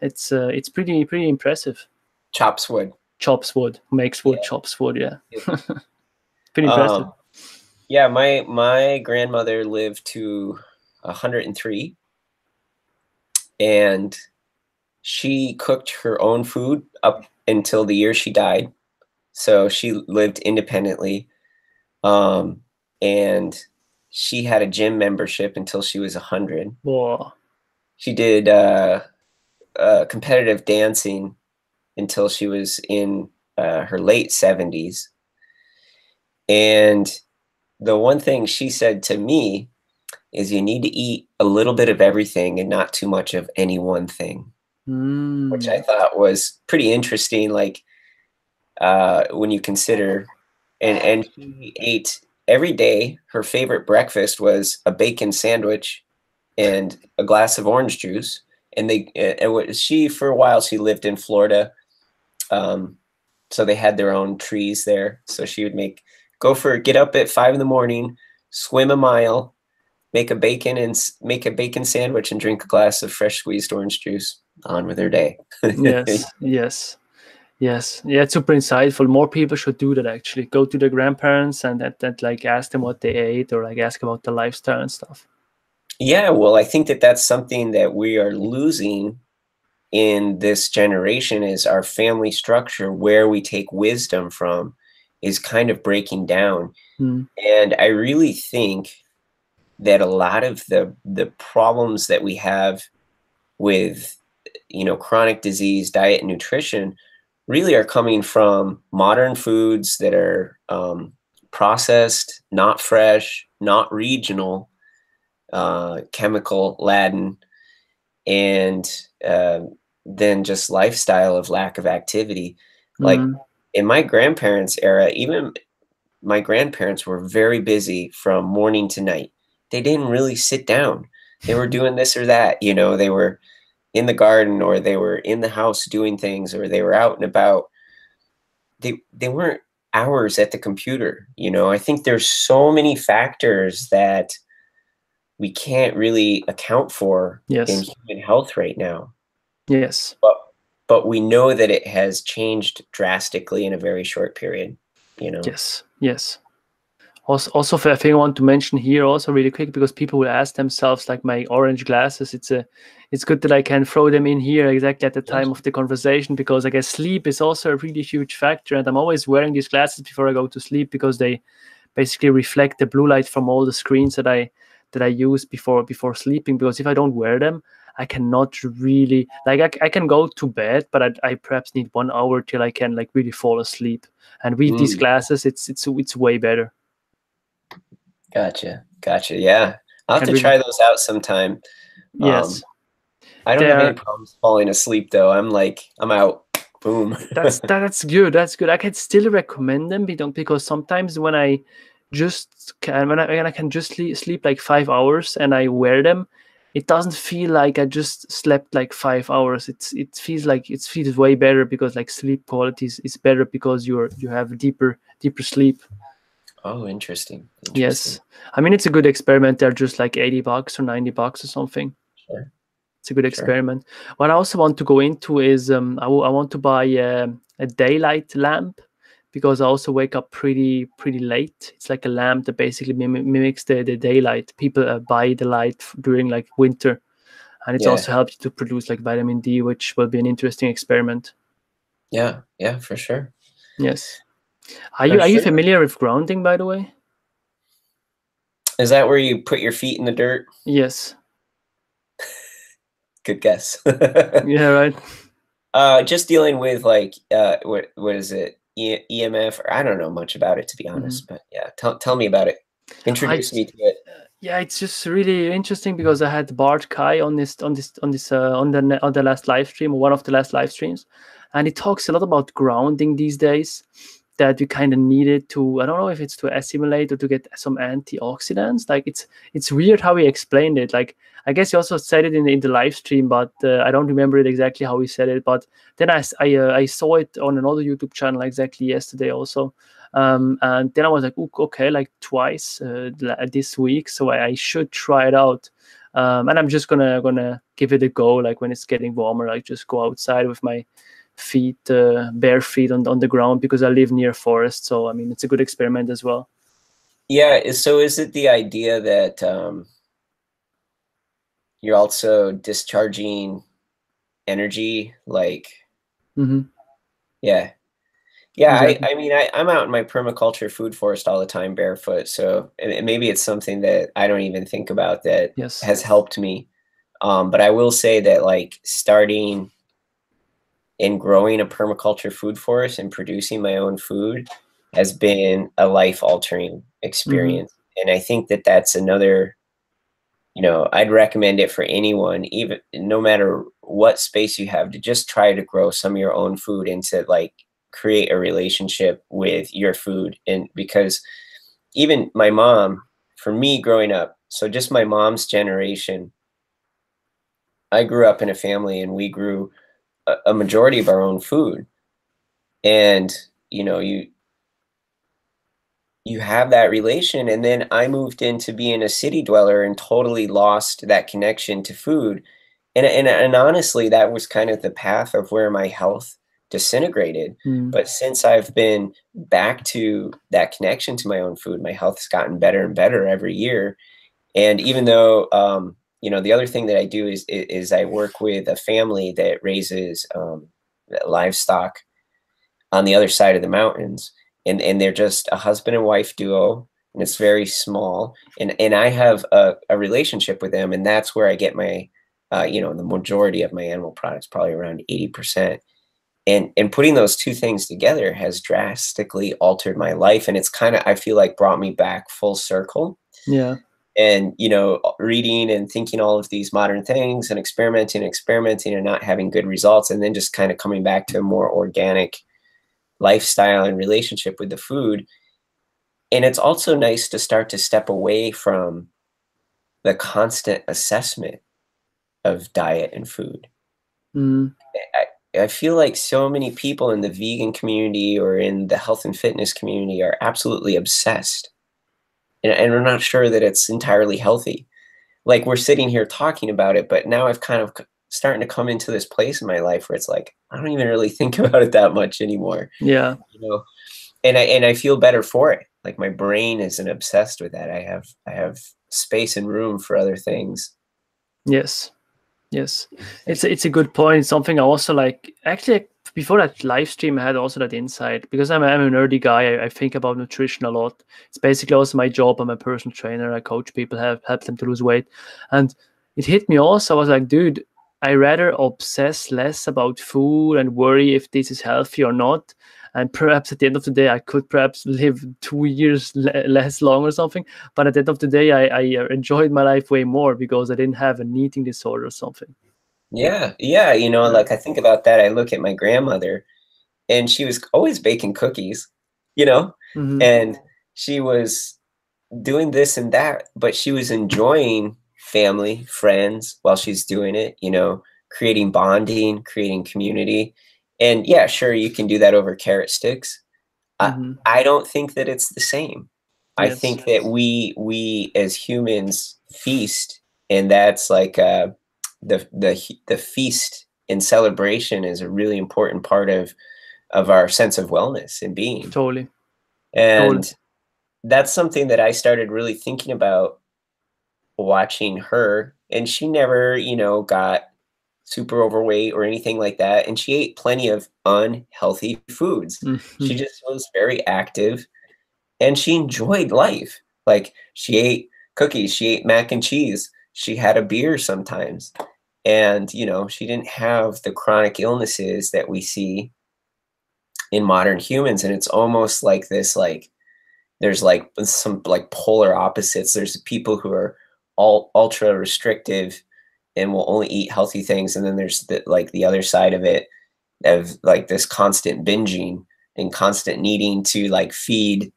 it's pretty impressive. Chops wood. Chops wood, makes wood, chops wood. Yeah, pretty impressive. Yeah, my grandmother lived to 103, and she cooked her own food up until the year she died. So she lived independently, and she had a gym membership until she was 100. Whoa. She did competitive dancing until she was in her late 70s. And the one thing she said to me is you need to eat a little bit of everything and not too much of any one thing, which I Mm. thought was pretty interesting. Like when you consider, and she ate every day. Her favorite breakfast was a bacon sandwich and a glass of orange juice. And she for a while she lived in Florida, so they had their own trees there. So she would get up at 5 in the morning, swim a mile, make a bacon sandwich, and drink a glass of fresh squeezed orange juice. On with her day. Yes, yes, yes. Yeah, it's super insightful. More people should do that actually. Go to their grandparents and that like ask them what they ate or like ask about the lifestyle and stuff. Yeah, well, I think that that's something that we are losing in this generation is our family structure, where we take wisdom from, is kind of breaking down. Mm. And I really think that a lot of the problems that we have with, chronic disease, diet, and nutrition really are coming from modern foods that are processed, not fresh, not regional, chemical laden, and then just lifestyle of lack of activity. Like Mm. in my grandparents' era, even my grandparents were very busy from morning to night. They didn't really sit down. They were doing this or that, they were in the garden, or they were in the house doing things, or they were out and about. They weren't hours at the computer. I think there's so many factors that we can't really account for in Yes, human health right now. yes, But we know that it has changed drastically in a very short period, yes, yes. Also, I think I want to mention here also really quick because people will ask themselves like my orange glasses. It's good that I can throw them in here exactly at the time of the conversation because I guess sleep is also a really huge factor, and I'm always wearing these glasses before I go to sleep because they basically reflect the blue light from all the screens that I use before sleeping. Because if I don't wear them, I cannot really like I can go to bed, but I perhaps need 1 hour till I can like really fall asleep. And with these Mm, glasses, it's way better. gotcha. Yeah, I'll have Can to really try those out sometime. Um, yes. I don't have any There problems falling asleep though. I'm out. Boom. that's good. That's good. I can still recommend them because sometimes when I just can when I can just sleep like 5 hours and I wear them, it doesn't feel like I just slept like 5 hours. It feels way better because like sleep quality is better because you have deeper sleep. Oh, interesting. Yes. Interesting. I mean it's a good experiment. They're just like $80 or $90 or something. Sure. It's a good Sure. experiment. What I also want to go into is I want to buy a daylight lamp because I also wake up pretty late. It's like a lamp that basically mimics the daylight. People buy the light during like winter, and it Yeah. also helps to produce like vitamin D, which will be an interesting experiment. Yeah. Yeah. For sure. Yes. For Are you sure. familiar with grounding, by the way? Is that where you put your feet in the dirt? Yes. Good guess. Yeah. Right. Just dealing with like what is it? EMF, or I don't know much about it, to be Mhm. honest, but yeah, tell me about it. I Introduce me to it. Yeah, it's just really interesting because I had Bart Kai on the last live stream, or one of the last live streams, and he talks a lot about grounding these days. That you kind of needed to. I don't know if it's to assimilate or to get some antioxidants. Like it's weird how he explained it. Like I guess he also said it in the live stream, but I don't remember it exactly how he said it. But then I saw it on another YouTube channel exactly yesterday also, and then I was like, okay, like twice this week, so I should try it out. And I'm just gonna give it a go. Like when it's getting warmer, like just go outside with my feet, bare feet on the ground because I live near forest. So I mean, it's a good experiment as well. Yeah, so is it the idea that you're also discharging energy? Like, Hmm. yeah, yeah. Exactly. I mean, I'm out in my permaculture food forest all the time barefoot, so maybe it's something that I don't even think about that Yes. has helped me. But I will say that like starting and growing a permaculture food forest and producing my own food has been a life altering Hmm. experience. And I think that that's another you know, I'd recommend it for anyone, even no matter what space you have, to just try to grow some of your own food and to like create a relationship with your food. And because even my mom, for me growing up, so just my mom's generation, I grew up in a family and we grew a majority of our own food. And, you know, you have that relation, and then I moved into being a city dweller and totally lost that connection to food. And honestly, that was kind of the path of where my health disintegrated. Mm. But since I've been back to that connection to my own food, my health has gotten better and better every year. And even though, you know, the other thing that I do is I work with a family that raises livestock on the other side of the mountains, and they're just a husband and wife duo, and it's very small, and I have a relationship with them, and that's where I get my you know, the majority of my animal products, probably around 80%. And putting those two things together has drastically altered my life, and it's kind of, I feel like, brought me back full circle. Yeah. And, you know, reading and thinking all of these modern things and experimenting and not having good results, and then just kind of coming back to a more organic lifestyle and relationship with the food. And it's also nice to start to step away from the constant assessment of diet and food. Mm. I feel like so many people in the vegan community or in the health and fitness community are absolutely obsessed. And we're not sure that it's entirely healthy. Like, we're sitting here talking about it, but now I've kind of starting to come into this place in my life where it's like, I don't even really think about it that much anymore. Yeah. You know, and I feel better for it. Like, my brain isn't obsessed with that. I have space and room for other things. Yes. Yes. It's a good point. It's something I also like. Actually, before that live stream, I had also that insight because I'm a nerdy guy. I think about nutrition a lot. It's basically also my job. I'm a personal trainer. I coach people, help them to lose weight, and it hit me also. I was like, dude, I rather obsess less about food and worry if this is healthy or not. And perhaps at the end of the day, I could perhaps live 2 years less long or something. But at the end of the day, I enjoyed my life way more because I didn't have an eating disorder or something. Yeah, yeah. You know, Yeah. like, I think about that. I look at my grandmother, and she was always baking cookies, you know, Mm-hmm. and she was doing this and that, but she was enjoying family, friends while she's doing it, you know, creating bonding, creating community. And yeah, sure, you can do that over carrot sticks. Mm-hmm. I don't think that it's the same. I Yes. think that we as humans feast, and that's like the feast and celebration is a really important part of our sense of wellness and being. Totally. Totally. And that's something that I started really thinking about watching her. And she never, you know, got super overweight or anything like that. And she ate plenty of unhealthy foods. Mm-hmm. She just was very active and she enjoyed life. Like, she ate cookies, she ate mac and cheese, she had a beer sometimes. And, you know, she didn't have the chronic illnesses that we see in modern humans. And it's almost like this, like, there's like some like polar opposites. There's people who are all ultra restrictive and will only eat healthy things, and then there's the other side of it, of like this constant binging and constant needing to like feed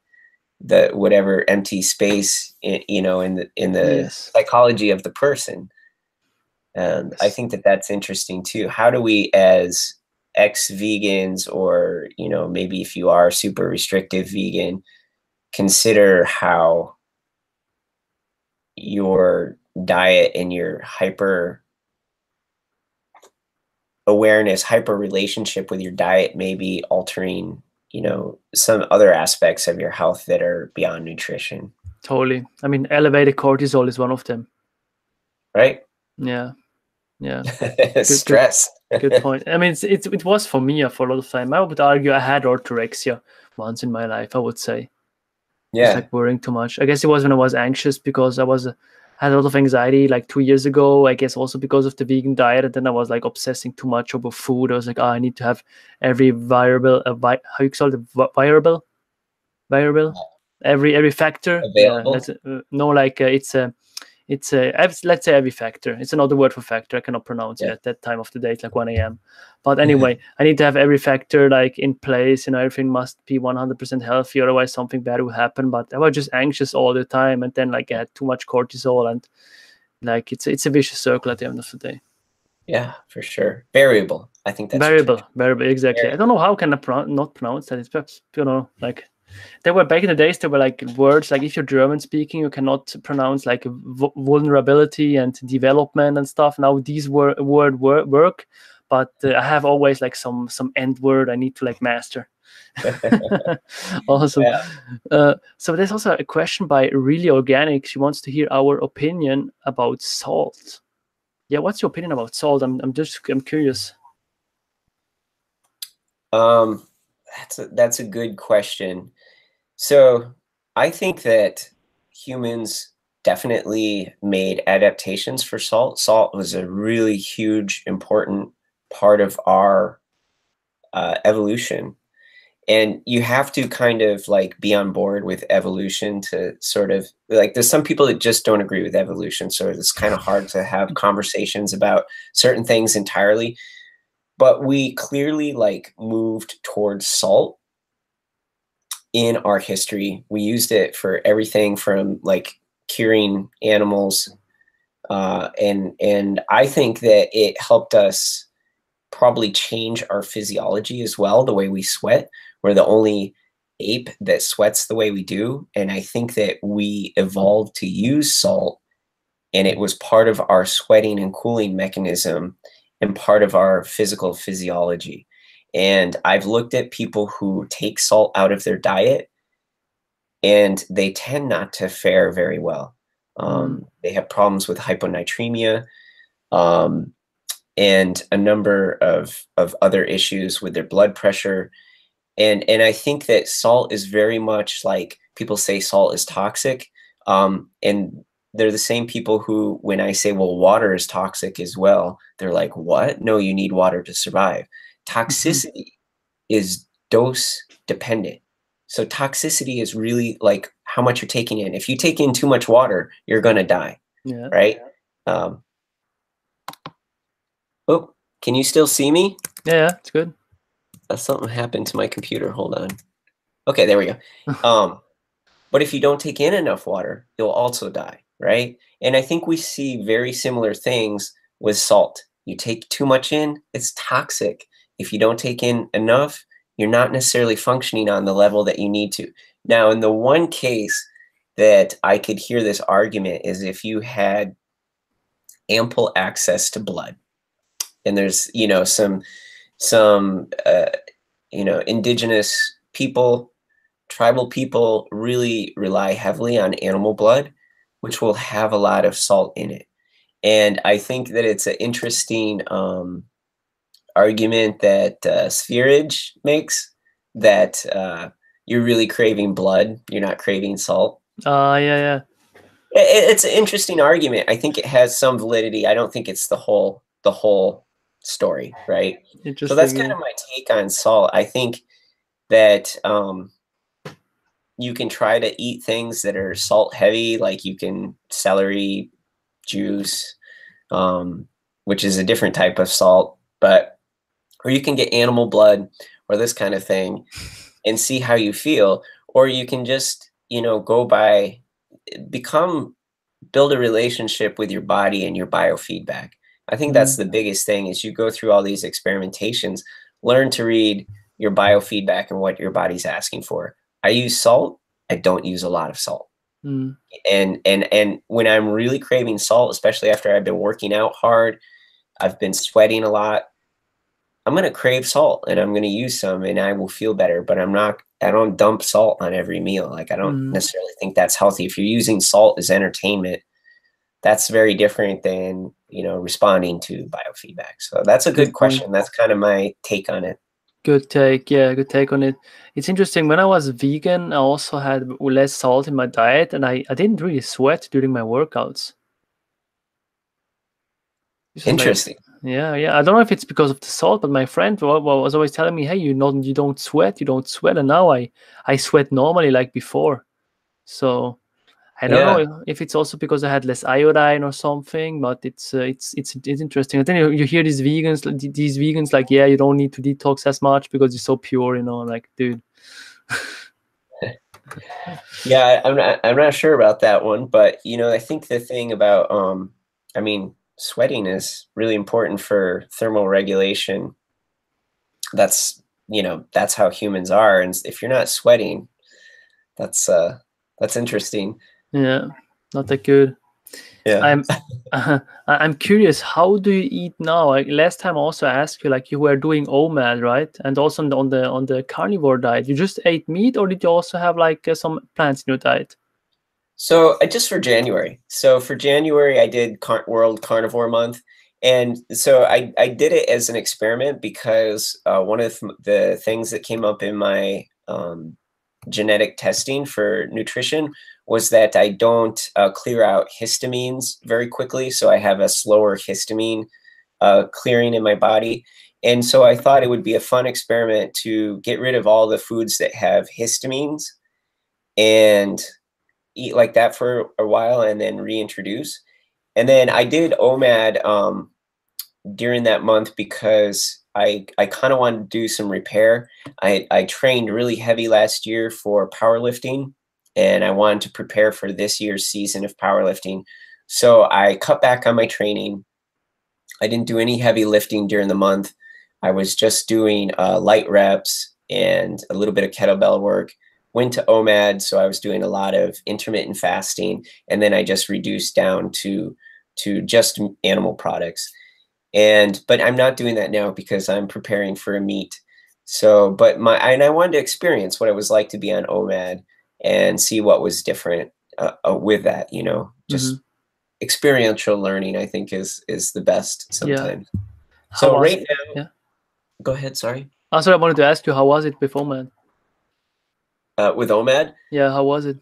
the whatever empty space you know, in the Yes. psychology of the person. And I Yes. think that that's interesting too. How do we, as ex-vegans, or, you know, maybe if you are super restrictive vegan, consider how your diet and your hyper awareness, hyper relationship with your diet may be altering, you know, some other aspects of your health that are beyond nutrition, Totally. I mean, elevated cortisol is one of them. right? Yeah. Yeah. Good. Good. Stress. Good point. I mean, it was for me for a lot of time. I would argue I had orthorexia once in my life. I would say just Yeah. like worrying too much. I guess it was when I was anxious because I had a lot of anxiety like 2 years ago. I guess also because of the vegan diet, and then I was like obsessing too much over food. I was like, oh, I need to have every variable, how you call it, variable, every factor. Yeah, Available. that's no, like it's It's a, let's say, heavy factor. It's another word for factor. I cannot pronounce it Yeah. at that time of the day. It's like 1 a.m. But anyway, I need to have every factor like in place. You know, everything must be 100% healthy. Otherwise, something bad will happen. But I was just anxious all the time, and then like I had too much cortisol, and like it's a vicious circle at the end of the day. Yeah, for sure. Variable. I think that's what you're Variable, exactly. I don't know how can I not pronounce that. It's perhaps, you know, like there were back in the days, there were like words like if you're German speaking, you cannot pronounce like vulnerability and development and stuff. Now these work, but I have always like some end word I need to like master. Awesome. Yeah. So there's also a question by Really Organic. She wants to hear our opinion about salt. Yeah, what's your opinion about salt? I'm curious. That's a good question. So I think that humans definitely made adaptations for salt. Salt was a really huge, important part of our evolution. And you have to kind of like be on board with evolution to sort of like, there's some people that just don't agree with evolution. So it's kind of hard to have conversations about certain things entirely. But we clearly like moved towards salt in our history. We used it for everything from like curing animals. And I think that it helped us probably change our physiology as well, the way we sweat. We're the only ape that sweats the way we do. And I think that we evolved to use salt, and it was part of our sweating and cooling mechanism and part of our physical physiology. And I've looked at people who take salt out of their diet, and they tend not to fare very well. They have problems with hyponatremia, and a number of other issues with their blood pressure. And I think that salt is very much like, people say salt is toxic. And they're the same people who, when I say, well, water is toxic as well, they're like, what? No, you need water to survive. Toxicity is dose dependent. So toxicity is really like how much you're taking in. If you take in too much water, you're going to die. Yeah. Right? Oh, can you still see me? Yeah, it's good. Something happened to my computer. Hold on. Okay, there we go. But if you don't take in enough water, you'll also die, right? And I think we see very similar things with salt. You take too much in, it's toxic. If you don't take in enough, you're not necessarily functioning on the level that you need to. Now, in the one case that I could hear this argument is if you had ample access to blood. And there's, you know, some you know, indigenous people, tribal people really rely heavily on animal blood, which will have a lot of salt in it. And I think that it's an interesting argument that Spherage makes, that you're really craving blood, you're not craving salt. Yeah. It's an interesting argument. I think it has some validity. I don't think it's the whole story, right? So that's kind of my take on salt. I think that you can try to eat things that are salt heavy, like you can celery juice, which is a different type of salt, or you can get animal blood or this kind of thing and see how you feel. Or you can just, you know, build a relationship with your body and your biofeedback. I think that's the biggest thing, is you go through all these experimentations, learn to read your biofeedback and what your body's asking for. I use salt. I don't use a lot of salt. And when I'm really craving salt, especially after I've been working out hard, I've been sweating a lot, I'm going to crave salt and I'm going to use some and I will feel better, but I don't dump salt on every meal. Like, I don't necessarily think that's healthy. If you're using salt as entertainment, that's very different than, you know, responding to biofeedback. So that's a good question. That's kind of my take on it. Good take. Yeah, good take on it. It's interesting. When I was vegan, I also had less salt in my diet, and I didn't really sweat during my workouts. Interesting. Like, yeah. I don't know if it's because of the salt, but my friend was always telling me, "Hey, you don't sweat, and now I sweat normally like before." So I I don't Yeah. know if it's also because I had less iodine or something, but it's interesting. And then you hear these vegans like, yeah, you don't need to detox as much because you're so pure, you know, like, dude. Yeah, I'm not sure about that one, but you know, I think the thing about I mean, sweating is really important for thermal regulation. That's, you know, that's how humans are, and if you're not sweating, that's interesting. Yeah, not that good. Yeah. I'm I'm curious, how do you eat now? Like, last time I also asked you, like, you were doing OMAD, right? And also on the carnivore diet, you just ate meat, or did you also have like some plants in your diet? So just for January. So for January, I did World Carnivore Month. And so I did it as an experiment because one of the things that came up in my genetic testing for nutrition was that I don't clear out histamines very quickly. So I have a slower histamine clearing in my body. And so I thought it would be a fun experiment to get rid of all the foods that have histamines and eat like that for a while and then reintroduce. And then I did OMAD during that month because I kind of wanted to do some repair. I trained really heavy last year for powerlifting, and I wanted to prepare for this year's season of powerlifting. So I cut back on my training. I didn't do any heavy lifting during the month. I was just doing light reps and a little bit of kettlebell work. Went to OMAD, so I was doing a lot of intermittent fasting, and then I just reduced down to just animal products. But I'm not doing that now because I'm preparing for a meet. So, but I wanted to experience what it was like to be on OMAD and see what was different with that. You know, Mm-hmm. just experiential learning, I think, is the best Yeah. sometimes. How So was right it? now, Yeah. go ahead. Sorry. Also, I wanted to ask you, how was it before, man? With OMAD. Yeah, how was it?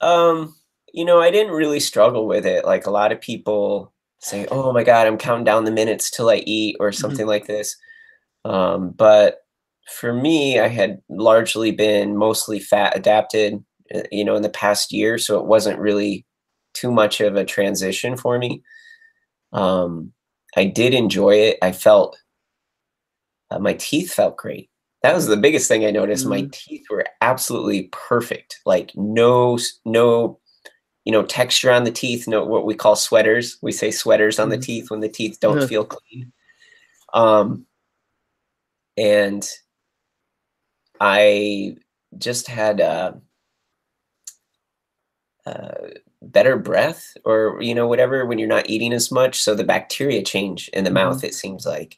Um, you know, I didn't really struggle with it. Like a lot of people say, "Oh my God, I'm counting down the minutes till I eat," or Mm-hmm. something like this. But for me, I had largely been mostly fat adapted, you know, in the past year, so it wasn't really too much of a transition for me. Um, I did enjoy it. I felt my teeth felt great. That was the biggest thing I noticed. My Mm-hmm. teeth were absolutely perfect. Like no, you know, texture on the teeth, no what we call sweaters. We say sweaters on the teeth when the teeth don't feel clean. Um, and I just had better breath, or you know, whatever, when you're not eating as much. So the bacteria change in the Mm-hmm. mouth, it seems like.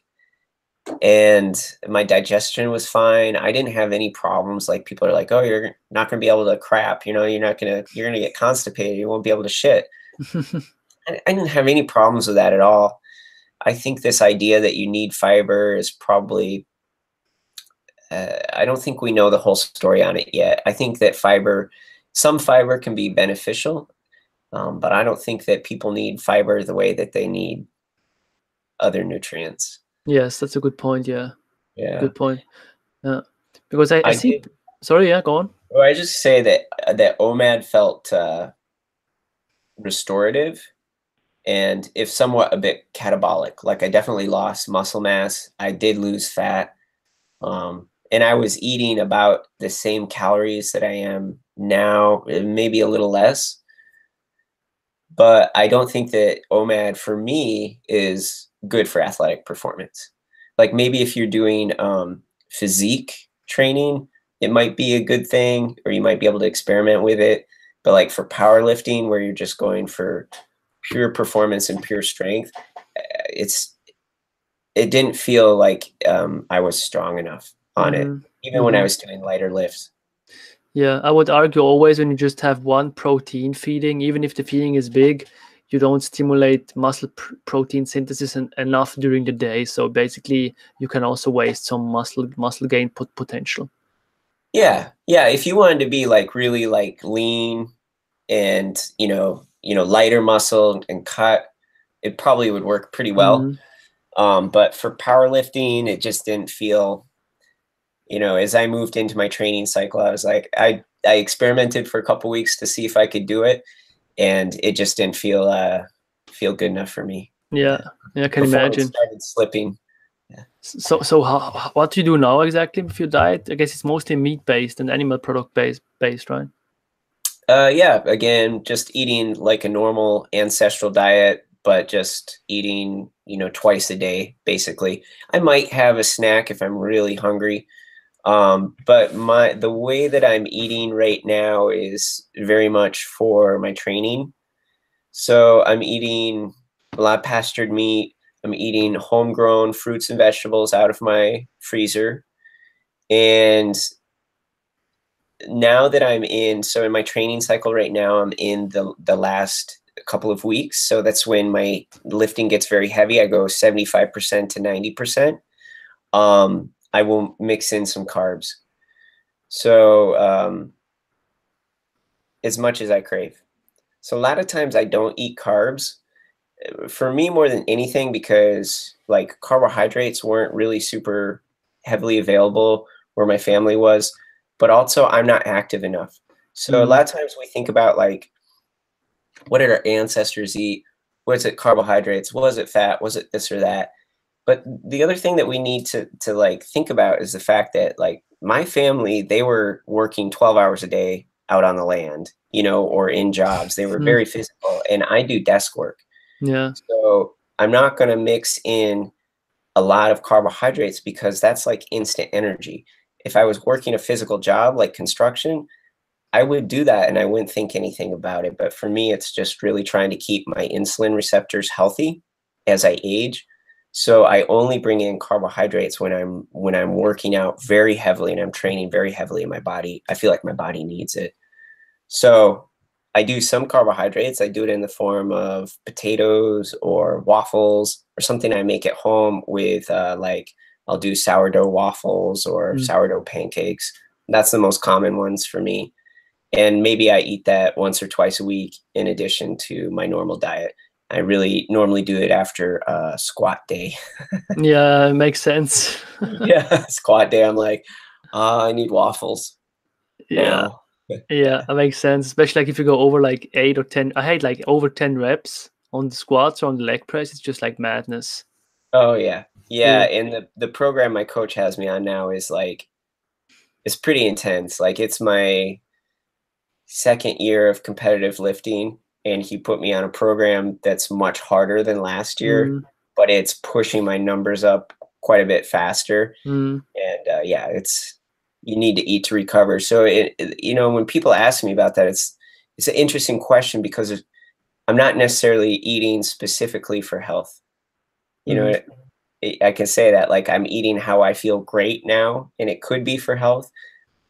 And my digestion was fine. I didn't have any problems. Like people are like, "Oh, you're not going to be able to crap. You know, you're going to get constipated. You won't be able to shit." I didn't have any problems with that at all. I think this idea that you need fiber is probably, I don't think we know the whole story on it yet. I think that some fiber can be beneficial, but I don't think that people need fiber the way that they need other nutrients. Yes, that's a good point. Yeah, Yeah. good point. Yeah, because I I see. did. Sorry, yeah, go on. Or I just say that OMAD felt restorative and if somewhat a bit catabolic. Like I definitely lost muscle mass. I did lose fat. And I was eating about the same calories that I am now, maybe a little less. But I don't think that OMAD for me is good for athletic performance. Like maybe if you're doing physique training, it might be a good thing, or you might be able to experiment with it. But like for powerlifting, where you're just going for pure performance and pure strength, it's it didn't feel like I was strong enough on it, Mm-hmm. even when I Mm-hmm. was doing lighter lifts. Yeah, I would argue always when you just have one protein feeding, even if the feeding is big, you don't stimulate muscle protein synthesis enough during the day. So basically, you can also waste some muscle gain potential. Yeah, yeah. If you wanted to be like really like lean and lighter muscle and cut, it probably would work pretty well. Mm-hmm. But for powerlifting, it just didn't feel. As I moved into my training cycle, I was like, I experimented for a couple weeks to see if I could do it, and it just didn't feel good enough for me. Yeah, I can Before imagine. it started slipping. Yeah. So what do you do now exactly with your diet? I guess it's mostly meat based and animal product based, right? Yeah, again, just eating like a normal ancestral diet, but just eating, twice a day, basically. I might have a snack if I'm really hungry. But the way that I'm eating right now is very much for my training. So I'm eating a lot of pastured meat. I'm eating homegrown fruits and vegetables out of my freezer. And now that so in my training cycle right now, I'm in the last couple of weeks. So that's when my lifting gets very heavy. I go 75% to 90%. I will mix in some carbs. So as much as I crave. So a lot of times I don't eat carbs, for me more than anything, because like carbohydrates weren't really super heavily available where my family was, but also I'm not active enough. So a lot of times we think about like, what did our ancestors eat? Was it carbohydrates? Was it fat? Was it this or that? But the other thing that we need to like think about is the fact that like my family, they were working 12 hours a day out on the land, or in jobs. They were very physical, and I do desk work. Yeah. So I'm not going to mix in a lot of carbohydrates because that's like instant energy. If I was working a physical job like construction, I would do that and I wouldn't think anything about it. But for me, it's just really trying to keep my insulin receptors healthy as I age. So I only bring in carbohydrates when I'm working out very heavily and I'm training very heavily in my body. I feel like my body needs it. So I do some carbohydrates. I do it in the form of potatoes or waffles or something I make at home with like I'll do sourdough waffles or sourdough pancakes. That's the most common ones for me. And maybe I eat that once or twice a week in addition to my normal diet. I really normally do it after a squat day. Yeah, it makes sense. Yeah, squat day. I'm like, I need waffles Yeah. now. Yeah, that makes sense. Especially like if you go over like 8 or 10. I had like over 10 reps on the squats or on the leg press. It's just like madness. Oh yeah. Yeah. And the program my coach has me on now is like, it's pretty intense. Like it's my second year of competitive lifting, and he put me on a program that's much harder than last year, but it's pushing my numbers up quite a bit faster. And yeah, you need to eat to recover. So when people ask me about that, it's an interesting question because I'm not necessarily eating specifically for health. I can say that like I'm eating how I feel great now, and it could be for health,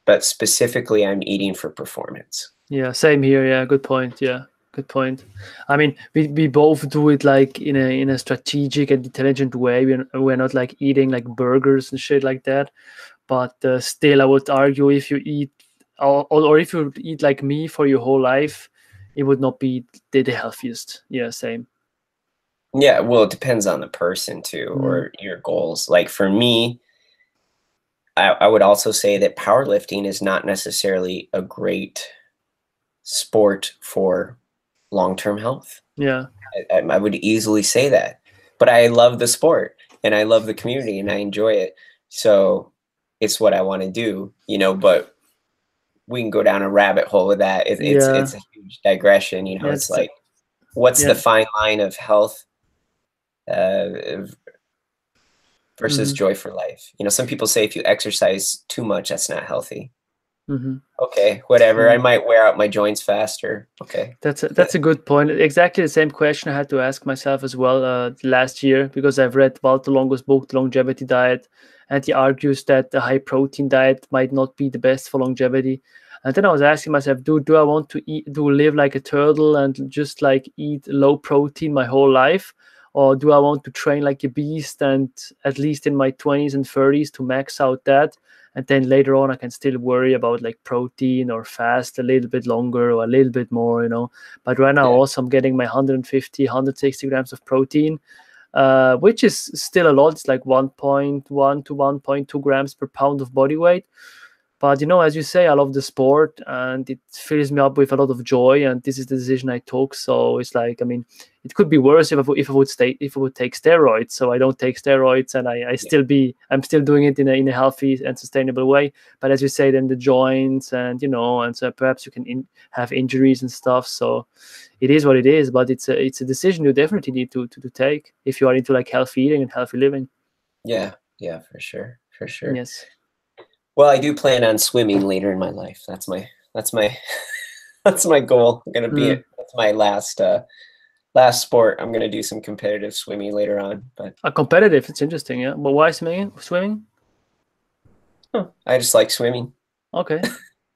but specifically I'm eating for performance. Yeah, same here. Yeah, good point. Yeah, good point. I mean, we both do it like in a strategic and intelligent way. We're not like eating like burgers and shit like that. But still, I would argue if you eat or if you eat like me for your whole life, it would not be the healthiest. Yeah, same. Yeah, well, it depends on the person too, or your goals. Like for me, I would also say that powerlifting is not necessarily a great sport for long-term health. Yeah. I would easily say that, but I love the sport and I love the community and I enjoy it. So it's what I want to do, but we can go down a rabbit hole with that. It's a huge digression, it's like, what's the fine line of health versus joy for life? Some people say if you exercise too much, that's not healthy. Okay, whatever. I might wear out my joints faster. Okay, that's a good point. Exactly the same question I had to ask myself as well last year, because I've read Walter Longo's book, The Longevity Diet, and he argues that the high protein diet might not be the best for longevity. And then I was asking myself, do I want to live like a turtle and just like eat low protein my whole life? Or do I want to train like a beast and at least in my 20s and 30s to max out that? And then later on, I can still worry about like protein or fast a little bit longer or a little bit more, But right now, also I'm getting my 150, 160 grams of protein, which is still a lot. It's like 1.1 to 1.2 grams per pound of body weight. But you know, as you say, I love the sport, and it fills me up with a lot of joy. And this is the decision I took. So it's like, I mean, it could be worse if I would take steroids. So I don't take steroids, and I'm still doing it in a healthy and sustainable way. But as you say, then the joints, and you know, and so perhaps you can have injuries and stuff. So it is what it is. But it's a decision you definitely need to take if you are into like healthy eating and healthy living. Yeah, yeah, for sure, for sure. Yes. Well, I do plan on swimming later in my life. That's my that's my goal. I'm gonna be that's my last sport. I'm gonna do some competitive swimming later on. But a competitive, it's interesting, yeah. But why swimming? I just like swimming. Okay,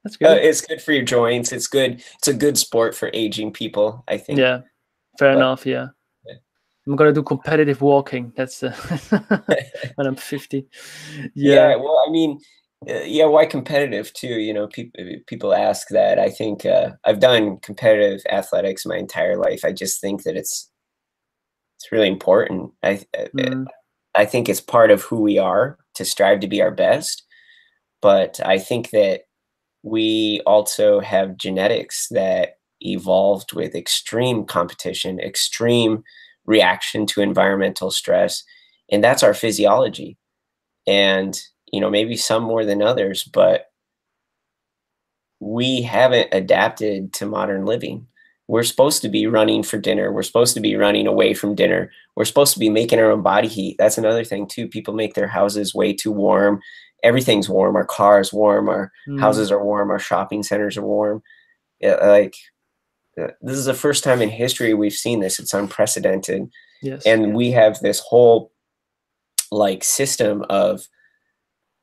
that's good. It's good for your joints. It's good. It's a good sport for aging people, I think. Yeah, fair enough. Yeah. I'm gonna do competitive walking. That's when I'm 50. Yeah. Well, I mean, yeah. Why competitive too? You know, people ask that. I think I've done competitive athletics my entire life. I just think that it's really important. I think it's part of who we are to strive to be our best. But I think that we also have genetics that evolved with extreme competition, extreme reaction to environmental stress, and that's our physiology. And you know, maybe some more than others, but we haven't adapted to modern living. We're supposed to be running for dinner. We're supposed to be running away from dinner. We're supposed to be making our own body heat. That's another thing too. People make their houses way too warm. Everything's warm. Our cars warm. Our houses are warm. Our shopping centers are warm. Yeah, this is the first time in history we've seen this. It's unprecedented. Yes. And we have this whole like system of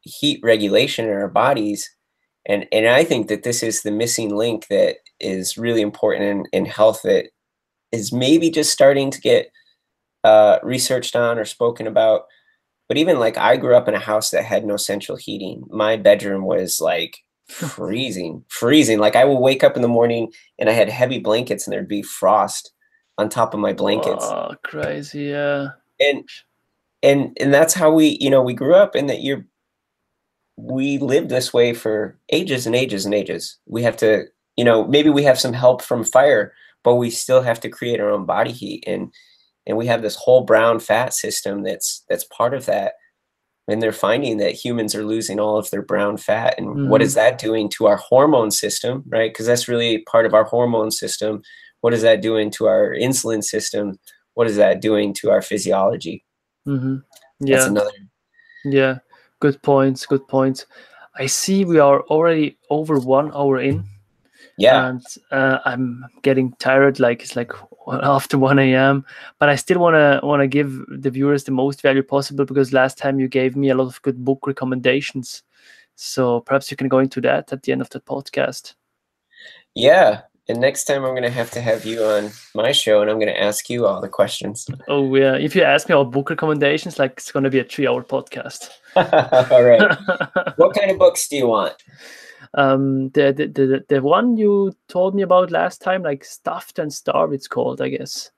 heat regulation in our bodies. And I think that this is the missing link that is really important in health that is maybe just starting to get researched on or spoken about. But even like I grew up in a house that had no central heating. My bedroom was like freezing. Like I will wake up in the morning and I had heavy blankets and there'd be frost on top of my blankets. Oh, crazy, yeah. And that's how we grew up, and that we lived this way for ages and ages and ages. We have to, maybe we have some help from fire, but we still have to create our own body heat. And we have this whole brown fat system that's part of that. And they're finding that humans are losing all of their brown fat. And what is that doing to our hormone system, right? Because that's really part of our hormone system. What is that doing to our insulin system? What is that doing to our physiology? Yeah. That's another. Yeah. Good points. I see we are already over 1 hour in. Yeah. And I'm getting tired. Like it's like after 1 a.m. But I still wanna give the viewers the most value possible, because last time you gave me a lot of good book recommendations. So perhaps you can go into that at the end of the podcast. Yeah. And next time I'm going to have you on my show, and I'm going to ask you all the questions. Oh, yeah. If you ask me about book recommendations, like it's going to be a 3-hour podcast. All right. What kind of books do you want? The one you told me about last time, like Stuffed and Starved, it's called, I guess.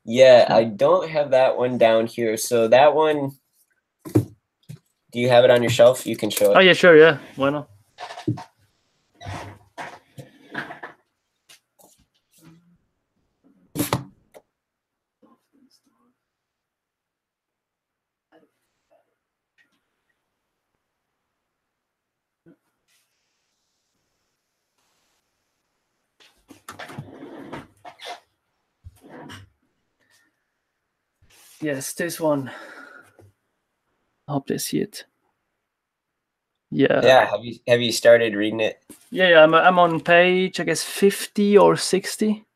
Yeah, I don't have that one down here. So that one, do you have it on your shelf? You can show it. Oh, yeah, sure. Yeah. Why not? Yes, this one. I hope they see it. Yeah. Yeah. Have you started reading it? Yeah. I'm on page, I guess, 50 or 60.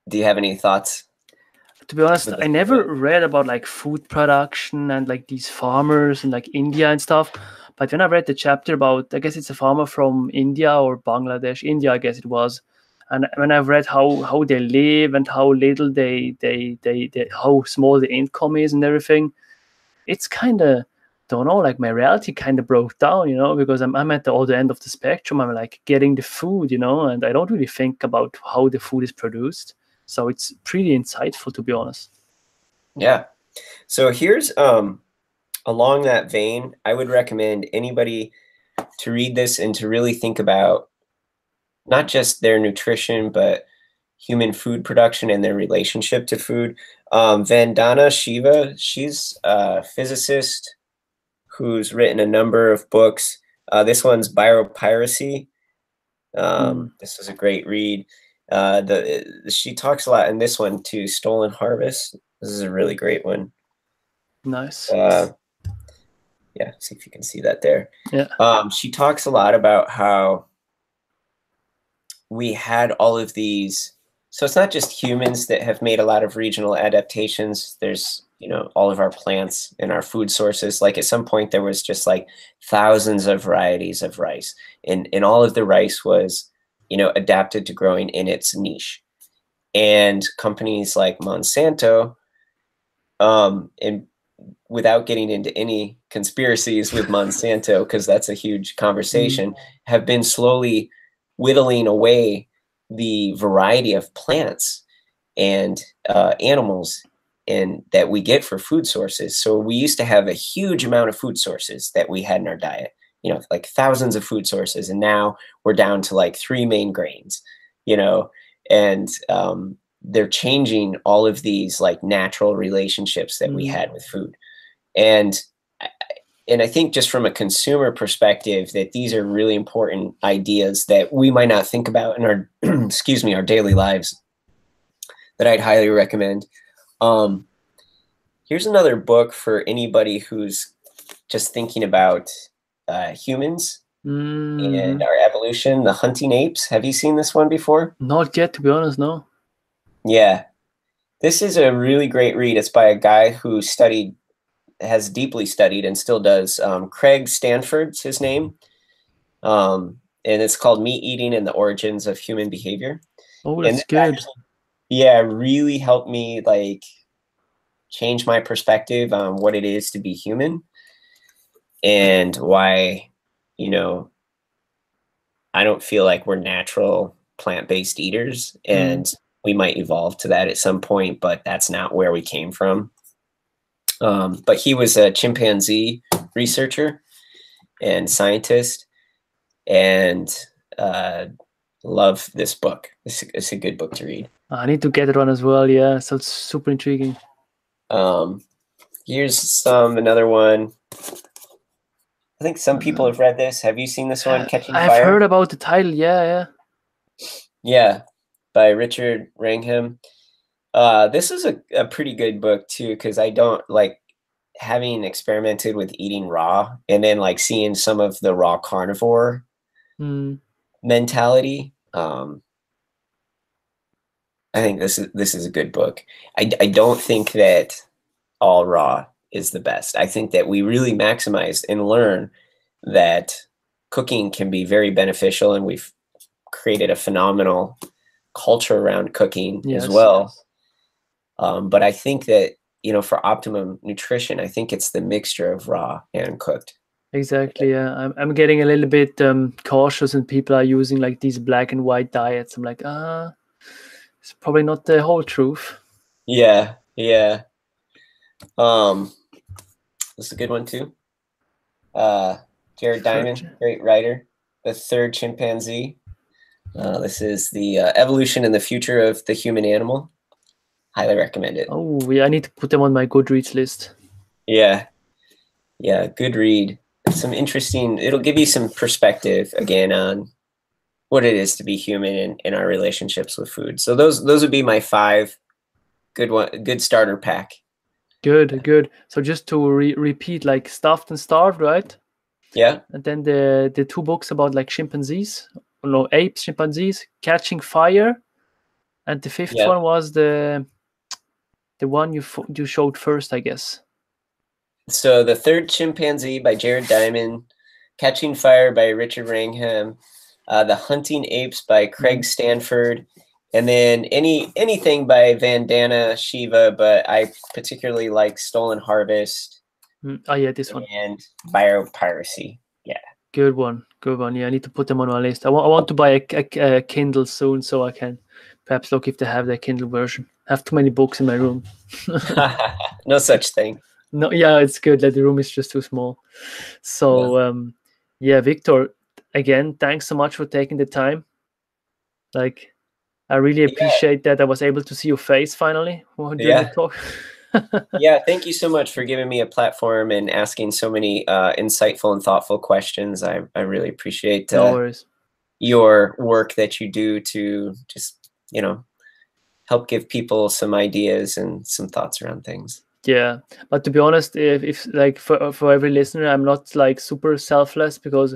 Do you have any thoughts? To be honest, I never read about like food production and like these farmers and like India and stuff. But when I read the chapter about, I guess it's a farmer from India or Bangladesh, India, I guess it was. And when I've read how they live and how little they how small the income is and everything, it's kind of, don't know, like my reality kind of broke down, because I'm at the other end of the spectrum. I'm like getting the food, and I don't really think about how the food is produced. So it's pretty insightful, to be honest. Yeah. So here's along that vein, I would recommend anybody to read this and to really think about not just their nutrition, but human food production and their relationship to food. Vandana Shiva, she's a physicist who's written a number of books. This one's Biopiracy. This was a great read. She talks a lot in this one too, Stolen Harvest. This is a really great one. Nice. Yeah, see if you can see that there. Yeah. She talks a lot about how we had all of these. So it's not just humans that have made a lot of regional adaptations. There's, you know, all of our plants and our food sources. Like at some point there was just like thousands of varieties of rice, and all of the rice was, you know, adapted to growing in its niche. And companies like Monsanto, and without getting into any conspiracies with Monsanto, because that's a huge conversation, have been slowly whittling away the variety of plants and animals and that we get for food sources. So we used to have a huge amount of food sources that we had in our diet, you know, like thousands of food sources. And now we're down to like 3 main grains, you know, and they're changing all of these like natural relationships that we had with food. And I think just from a consumer perspective, that these are really important ideas that we might not think about in our, excuse me, our daily lives, that I'd highly recommend. Here's another book for anybody who's just thinking about humans and our evolution, The Hunting Apes. Have you seen this one before? Not yet, to be honest, no. Yeah. This is a really great read. It's by a guy who has deeply studied and still does. Craig Stanford's his name. And it's called Meat Eating and the Origins of Human Behavior. Oh, that's good. Yeah, really helped me like change my perspective on what it is to be human and why, you know, I don't feel like we're natural plant-based eaters, and we might evolve to that at some point, but that's not where we came from. But he was a chimpanzee researcher and scientist, and love this book. It's a good book to read. I need to get it one as well. Yeah, so it's super intriguing. Here's another one. I think some people have read this. Have you seen this one, Catching Fire? I've heard about the title. Yeah. Yeah, by Richard Wrangham. This is a pretty good book too, because I don't like, having experimented with eating raw and then like seeing some of the raw carnivore mentality. I think this is a good book. I don't think that all raw is the best. I think that we really maximize and learn that cooking can be very beneficial, and we've created a phenomenal culture around cooking as well. But I think that, you know, for optimum nutrition, I think it's the mixture of raw and cooked. Exactly. Yeah, I'm getting a little bit cautious, and people are using like these black and white diets. I'm like, it's probably not the whole truth. Yeah. This is a good one too. Jared Diamond, great writer. The Third Chimpanzee. This is the evolution and the future of the human animal. Highly recommend it. Oh yeah, I need to put them on my Goodreads list. Yeah, good read. Some interesting. It'll give you some perspective again on what it is to be human in our relationships with food. So those would be my 5 good starter pack. Good. So just to repeat, like Stuffed and Starved, right? Yeah. And then the 2 books about like chimpanzees, no, apes, chimpanzees, Catching Fire, and the 5th one was the one you showed first, I guess. So The Third Chimpanzee by Jared Diamond, Catching Fire by Richard Wrangham, The Hunting Apes by Craig Stanford, and then anything by Vandana Shiva, but I particularly like Stolen Harvest. Oh yeah, this one. And Biopiracy. Yeah. Good one. Yeah, I need to put them on my list. I want to buy a Kindle soon, so I can perhaps look if they have the Kindle version. I have too many books in my room. No such thing. No, yeah, it's good. Like the room is just too small. So Yeah, Victor, again, thanks so much for taking the time. Like, I really Yeah, appreciate that I was able to see your face finally during the yeah. talk. Yeah, thank you so much for giving me a platform and asking so many insightful and thoughtful questions. I really appreciate No worries. your work that you do to just, help give people some ideas and some thoughts around things. Yeah, but to be honest, if like for every listener, I'm not like super selfless, because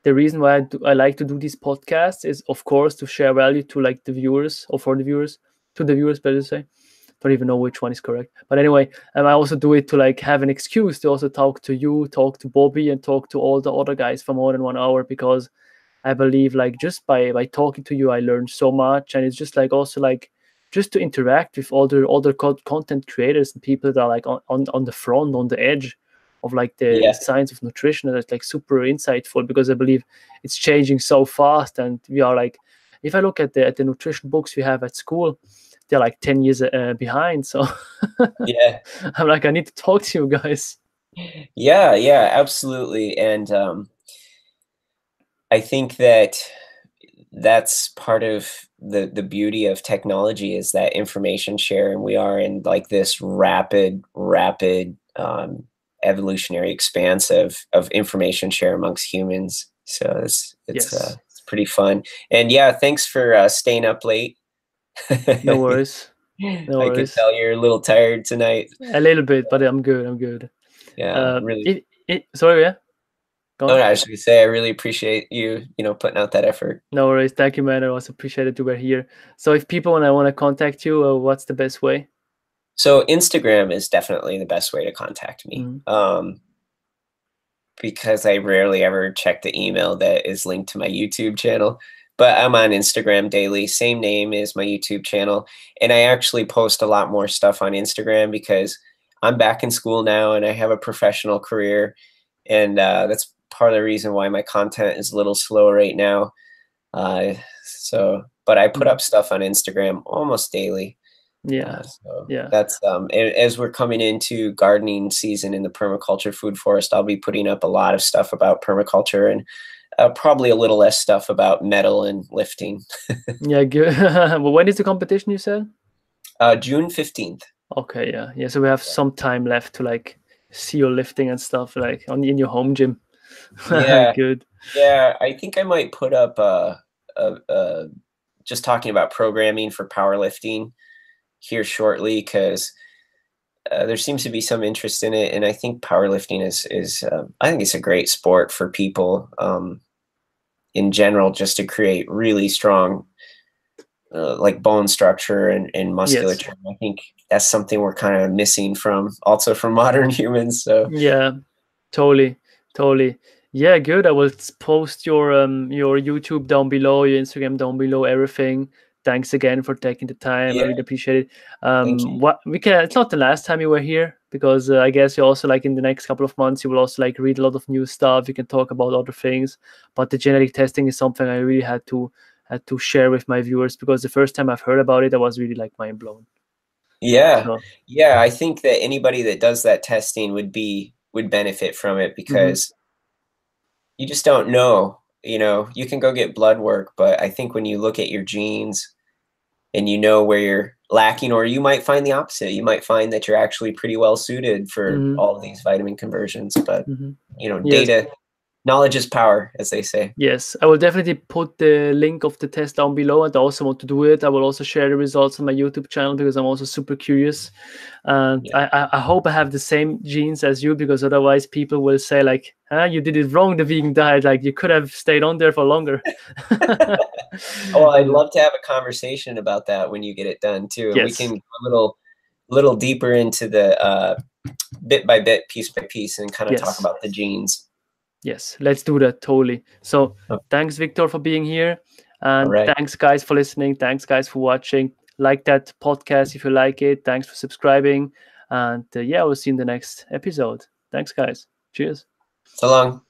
the reason why I like to do these podcasts is, of course, to share value to like the viewers, or for the viewers, to the viewers, better to say. Don't even know which one is correct. But anyway, I also do it to like have an excuse to also talk to you, talk to Bobby, and talk to all the other guys for more than 1 hour, because I believe like just by talking to you, I learned so much, and it's just like also like just to interact with other content creators and people that are like on the front, on the edge of like the Yeah, science of nutrition. And it's like super insightful, because I believe it's changing so fast, and we are like, if I look at the nutrition books we have at school, they're like 10 years behind. So yeah, I'm like, I need to talk to you guys. yeah, yeah, absolutely. And I think that that's part of the beauty of technology, is that information share, and we are in like this rapid evolutionary expanse of information share amongst humans. So Yes, it's pretty fun. And yeah, thanks for staying up late. no worries, no I could worries. tell you're a little tired tonight. A little bit, but I'm good. I'm good. Yeah, really. Sorry, yeah, go Oh, on. no, I should say I really appreciate you, putting out that effort. No worries. Thank you, man. I also appreciate it you were here. So if people want to contact you, what's the best way? So Instagram is definitely the best way to contact me. Mhm. Because I rarely ever check the email that is linked to my YouTube channel. But I'm on Instagram daily, same name as my YouTube channel. And I actually post a lot more stuff on Instagram because I'm back in school now and I have a professional career. And that's part of the reason why my content is a little slow right now. But I put Mhm. up stuff on Instagram almost daily. Yeah, So yeah, that's as we're coming into gardening season in the permaculture food forest, I'll be putting up a lot of stuff about permaculture and probably a little less stuff about metal and lifting. yeah. Good. Well, when is the competition? You said. June 15th. Okay, yeah, yeah. So we have some time left to like see your lifting and stuff, like in your home gym. Yeah, Good. yeah. I think I might put up just talking about programming for powerlifting here shortly because there seems to be some interest in it, and I think powerlifting is I think it's a great sport for people in general, just to create really strong like bone structure and Yes. musculature. I think that's something we're kind of missing from modern humans. So Yeah. Totally. Totally. Yeah. Good. I will post your YouTube down below, your Instagram down below, everything. Thanks again for taking the time. I yeah, really appreciate it. thank you. What we can. It's not the last time you were here, because I guess you also like in the next couple of months you will also like read a lot of new stuff. You can talk about other things, but the genetic testing is something I really had to share with my viewers, because the first time I've heard about it, I was really like mind blown. Yeah, So. yeah. I think that anybody that does that testing would benefit from it Mhm. because you just don't know. You can go get blood work, but I think when you look at your genes and you know where you're lacking, or you might find the opposite. You might find that you're actually pretty well suited for Mhm. all of these vitamin conversions. But Mhm. Yes. data, knowledge is power, as they say. Yes, I will definitely put the link of the test down below, and I also want to do it. I will also share the results on my YouTube channel, because I'm also super curious, and Yeah. I hope I have the same genes as you, because otherwise people will say like, "Huh, you did it wrong, the vegan diet. Like you could have stayed on there for longer." Well, I'd Yeah. love to have a conversation about that when you get it done too, and we can Yes, go a little deeper into the bit by bit, piece by piece, and kind of talk yes, about the genes. yes. Let's do that totally. So Oh, thanks, Victor, for being here, all and right. thanks, guys, for listening. Thanks, guys, for watching. Like that podcast if you like it. Thanks for subscribing. And yeah, we'll see you in the next episode. Thanks, guys. Cheers. So long.